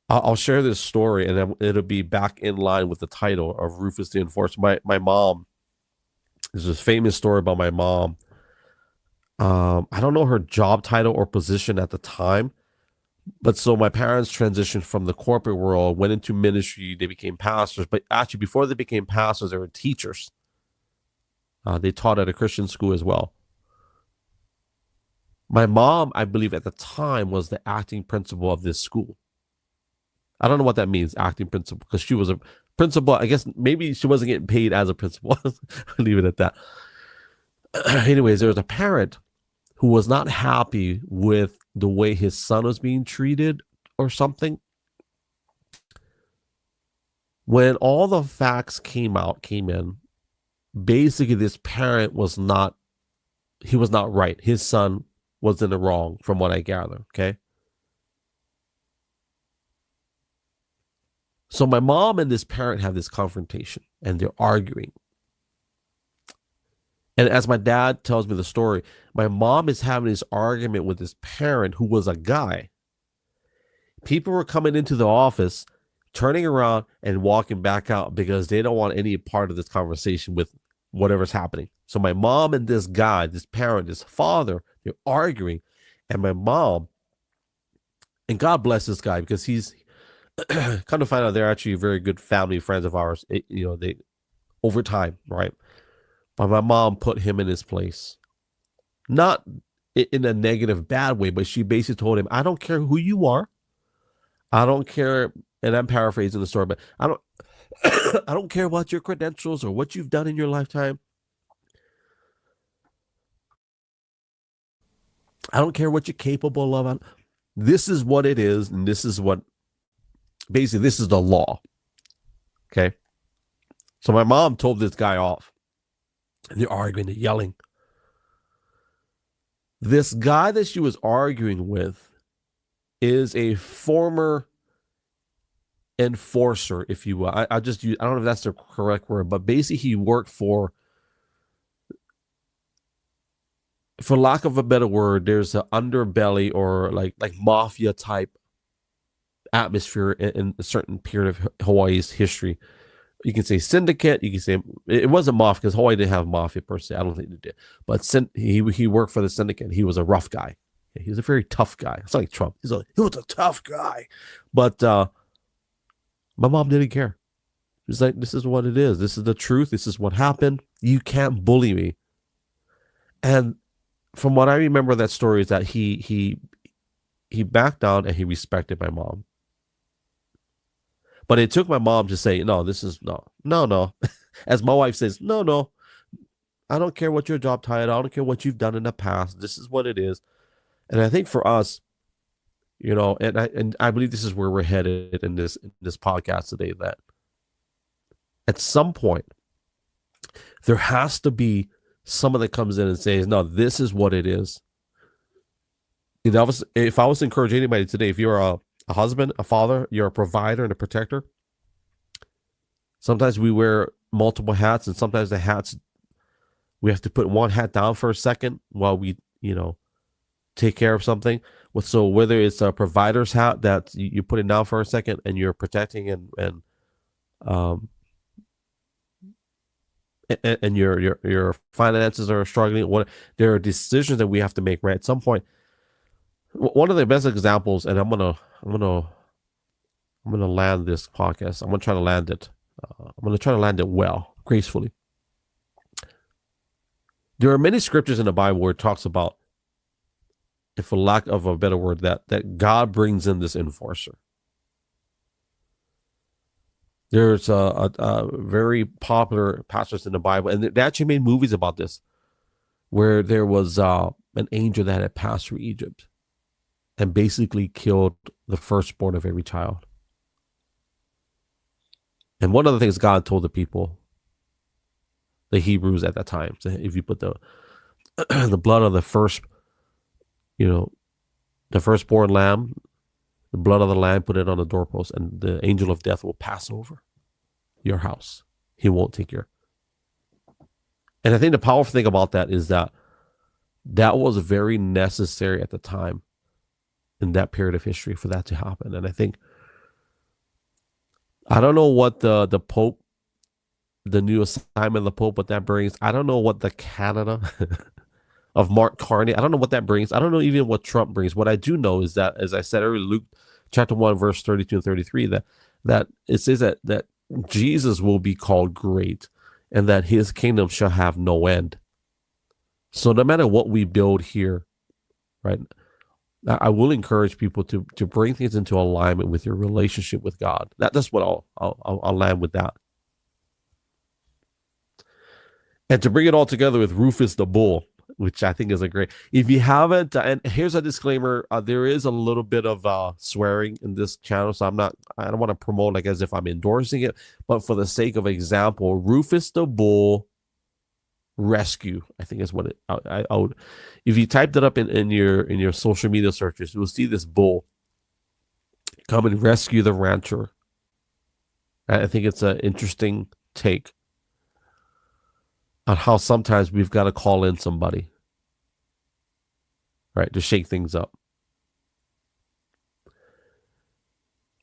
I'll share this story, and it'll be back in line with the title of Rufus the Enforcer. My mom, there's this famous story about my mom. I don't know her job title or position at the time, but so my parents transitioned from the corporate world, went into ministry, they became pastors, but actually before they became pastors, they were teachers. They taught at a Christian school as well. My mom, I believe at the time, was the acting principal of this school. I don't know what that means, acting principal, because she was a principal. I guess maybe she wasn't getting paid as a principal. I'll leave it at that. Anyways, there was a parent who was not happy with the way his son was being treated or something. When all the facts came in, basically this parent was not right. His son was in the wrong from what I gather, okay? So my mom and this parent have this confrontation, and they're arguing. And as my dad tells me the story, my mom is having this argument with this parent who was a guy. People were coming into the office, turning around and walking back out because they don't want any part of this conversation with whatever's happening. So my mom and this guy, this parent, this father, they're arguing. And my mom, and God bless this guy because he's kind of find out they're actually very good family friends of ours, they over time, right? But my mom put him in his place. Not in a negative, bad way, but she basically told him, I don't care who you are. I don't care, and I'm paraphrasing the story, but I don't care about your credentials or what you've done in your lifetime. I don't care what you're capable of. This is what it is, and this is what, basically, this is the law. Okay? So my mom told this guy off. And they're arguing, they're yelling. This guy that she was arguing with is a former enforcer, if you will. I don't know if that's the correct word, but basically he worked for lack of a better word, there's an underbelly or like mafia type atmosphere in a certain period of Hawaii's history. You can say syndicate. You can say it wasn't mafia because Hawaii didn't have mafia per se. I don't think they did. But he worked for the syndicate. He was a rough guy. He was a very tough guy. It's like Trump. He was a tough guy. But my mom didn't care. She's like, this is what it is. This is the truth. This is what happened. You can't bully me. And from what I remember, that story is that he backed down and he respected my mom. But it took my mom to say, no, this is no. As my wife says, no. I don't care what your job title. I don't care what you've done in the past. This is what it is. And I think for us, and I believe this is where we're headed in this podcast today, that at some point there has to be someone that comes in and says, no, this is what it is. If I was to encourage anybody today, if you're a husband, a father, you're a provider and a protector. Sometimes we wear multiple hats, and sometimes the hats, we have to put one hat down for a second while we, take care of something. So whether it's a provider's hat that you put it down for a second and you're protecting and your finances are struggling, there are decisions that we have to make, right? At some point, one of the best examples, and I'm gonna land this podcast. I'm gonna try to land it. I'm gonna try to land it well, gracefully. There are many scriptures in the Bible where it talks about, if for lack of a better word, that God brings in this enforcer. There's a very popular passage in the Bible, and they actually made movies about this, where there was an angel that had passed through Egypt. and basically killed the firstborn of every child. And one of the things God told the people, the Hebrews at that time, so if you put the the blood of the first, the firstborn lamb, the blood of the lamb, put it on the doorpost, and the angel of death will pass over your house. He won't take your. And I think the powerful thing about that is that was very necessary at the time in that period of history for that to happen. And I think, I don't know what the Pope, the new assignment of the Pope, what that brings. I don't know what the Canada of Mark Carney, I don't know what that brings. I don't know even what Trump brings. What I do know is that, as I said earlier, Luke chapter 1, verse 32 and 33, that it says that Jesus will be called great and that his kingdom shall have no end. So no matter what we build here, right, I will encourage people to bring things into alignment with your relationship with God. That's what I'll land with that. And to bring it all together with Rufus the Bull, which I think is a great. If you haven't, and here's a disclaimer: there is a little bit of swearing in this channel, so I don't want to promote like as if I'm endorsing it, but for the sake of example, Rufus the Bull Rescue, I think is what I would. If you typed it up in your social media searches, you'll see this bull come and rescue the rancher. I think it's an interesting take on how sometimes we've got to call in somebody, right, to shake things up.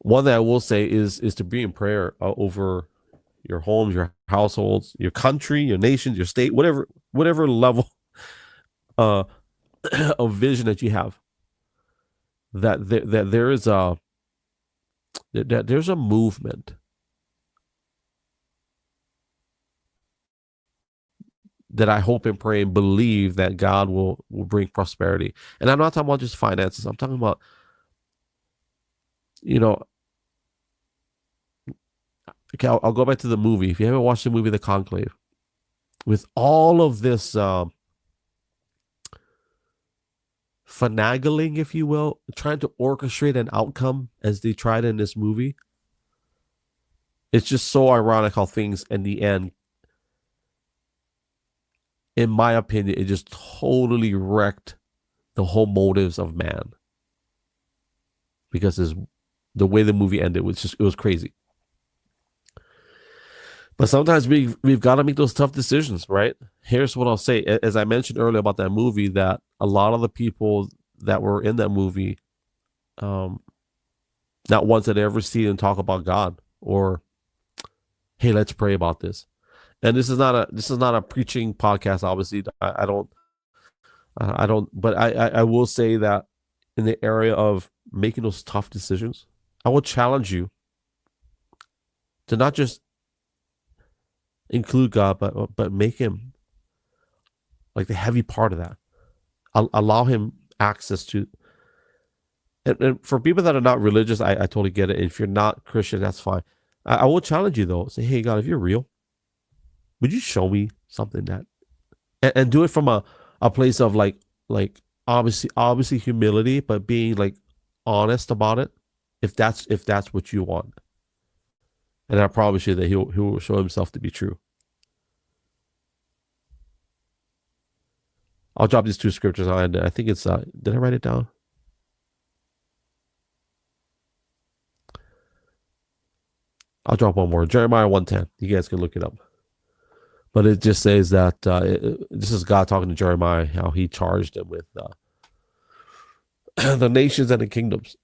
One thing I will say is to be in prayer over your homes, your households, your country, your nation, your state, whatever level of vision that you have. That there is there's a movement that I hope and pray and believe that God will bring prosperity. And I'm not talking about just finances. I'm talking about, okay, I'll go back to the movie. If you haven't watched the movie The Conclave, with all of this finagling, if you will, trying to orchestrate an outcome as they tried in this movie, it's just so ironic how things in the end, in my opinion, it just totally wrecked the whole motives of man. Because the way the movie ended it was crazy. But sometimes we've got to make those tough decisions, right? Here's what I'll say. As I mentioned earlier about that movie, that a lot of the people that were in that movie, not ones that ever see and talk about God, or, hey, let's pray about this. And this is not a preaching podcast. Obviously, I don't. But I will say that in the area of making those tough decisions, I will challenge you to not just include God, but make him like the heavy part of that. Allow him access to. And for people that are not religious, I totally get it. If you're not Christian, that's fine. I will challenge you though. Say, hey God, if you're real, would you show me something that, and do it from a place of like obviously humility, but being like honest about it. If that's what you want. And I promise you that he will show himself to be true. I'll drop these two scriptures on. I think it's, did I write it down? I'll drop one more. Jeremiah 1:10. You guys can look it up. But it just says that this is God talking to Jeremiah, how he charged him with the nations and the kingdoms.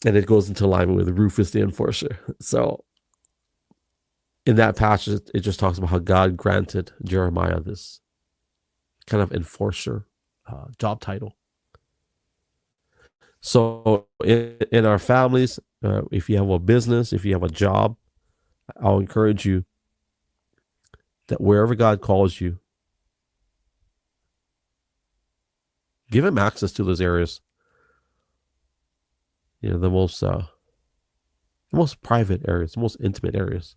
And it goes into alignment with Rufus the Enforcer. So in that passage, it just talks about how God granted Jeremiah this kind of enforcer job title. So in our families, if you have a business, if you have a job, I'll encourage you that wherever God calls you, give him access to those areas. The most private areas, the most intimate areas.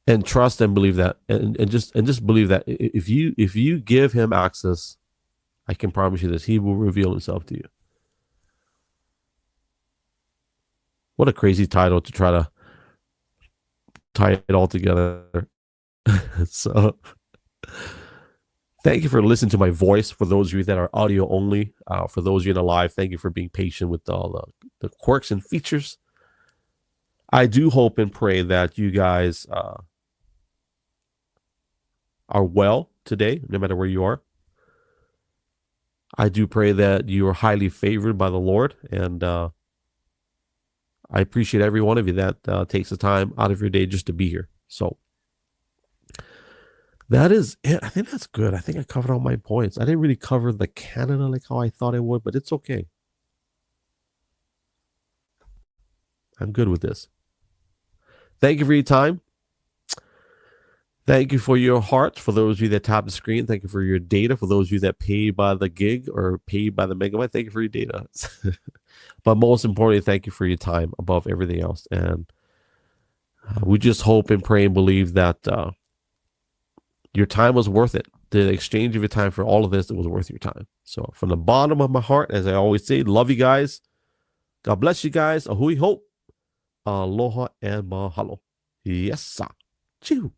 And trust and believe that, and just believe that if you give him access, I can promise you this. He will reveal himself to you. What a crazy title to try to tie it all together. So thank you for listening to my voice. For those of you that are audio only, for those of you in the live, thank you for being patient with all the quirks and features. I do hope and pray that you guys are well today, no matter where you are. I do pray that you are highly favored by the Lord, and I appreciate every one of you that takes the time out of your day just to be here. So that is it. I think that's good. I think I covered all my points. I didn't really cover the Canada like how I thought I would, but it's okay. I'm good with this. Thank you for your time. Thank you for your hearts. For those of you that tap the screen, thank you for your data. For those of you that pay by the gig or pay by the megabyte, thank you for your data. But most importantly, thank you for your time above everything else. And we just hope and pray and believe that your time was worth it. The exchange of your time for all of this, it was worth your time. So from the bottom of my heart, as I always say, love you guys. God bless you guys. Ahui ho. Aloha and mahalo. Yes, sir. Chew.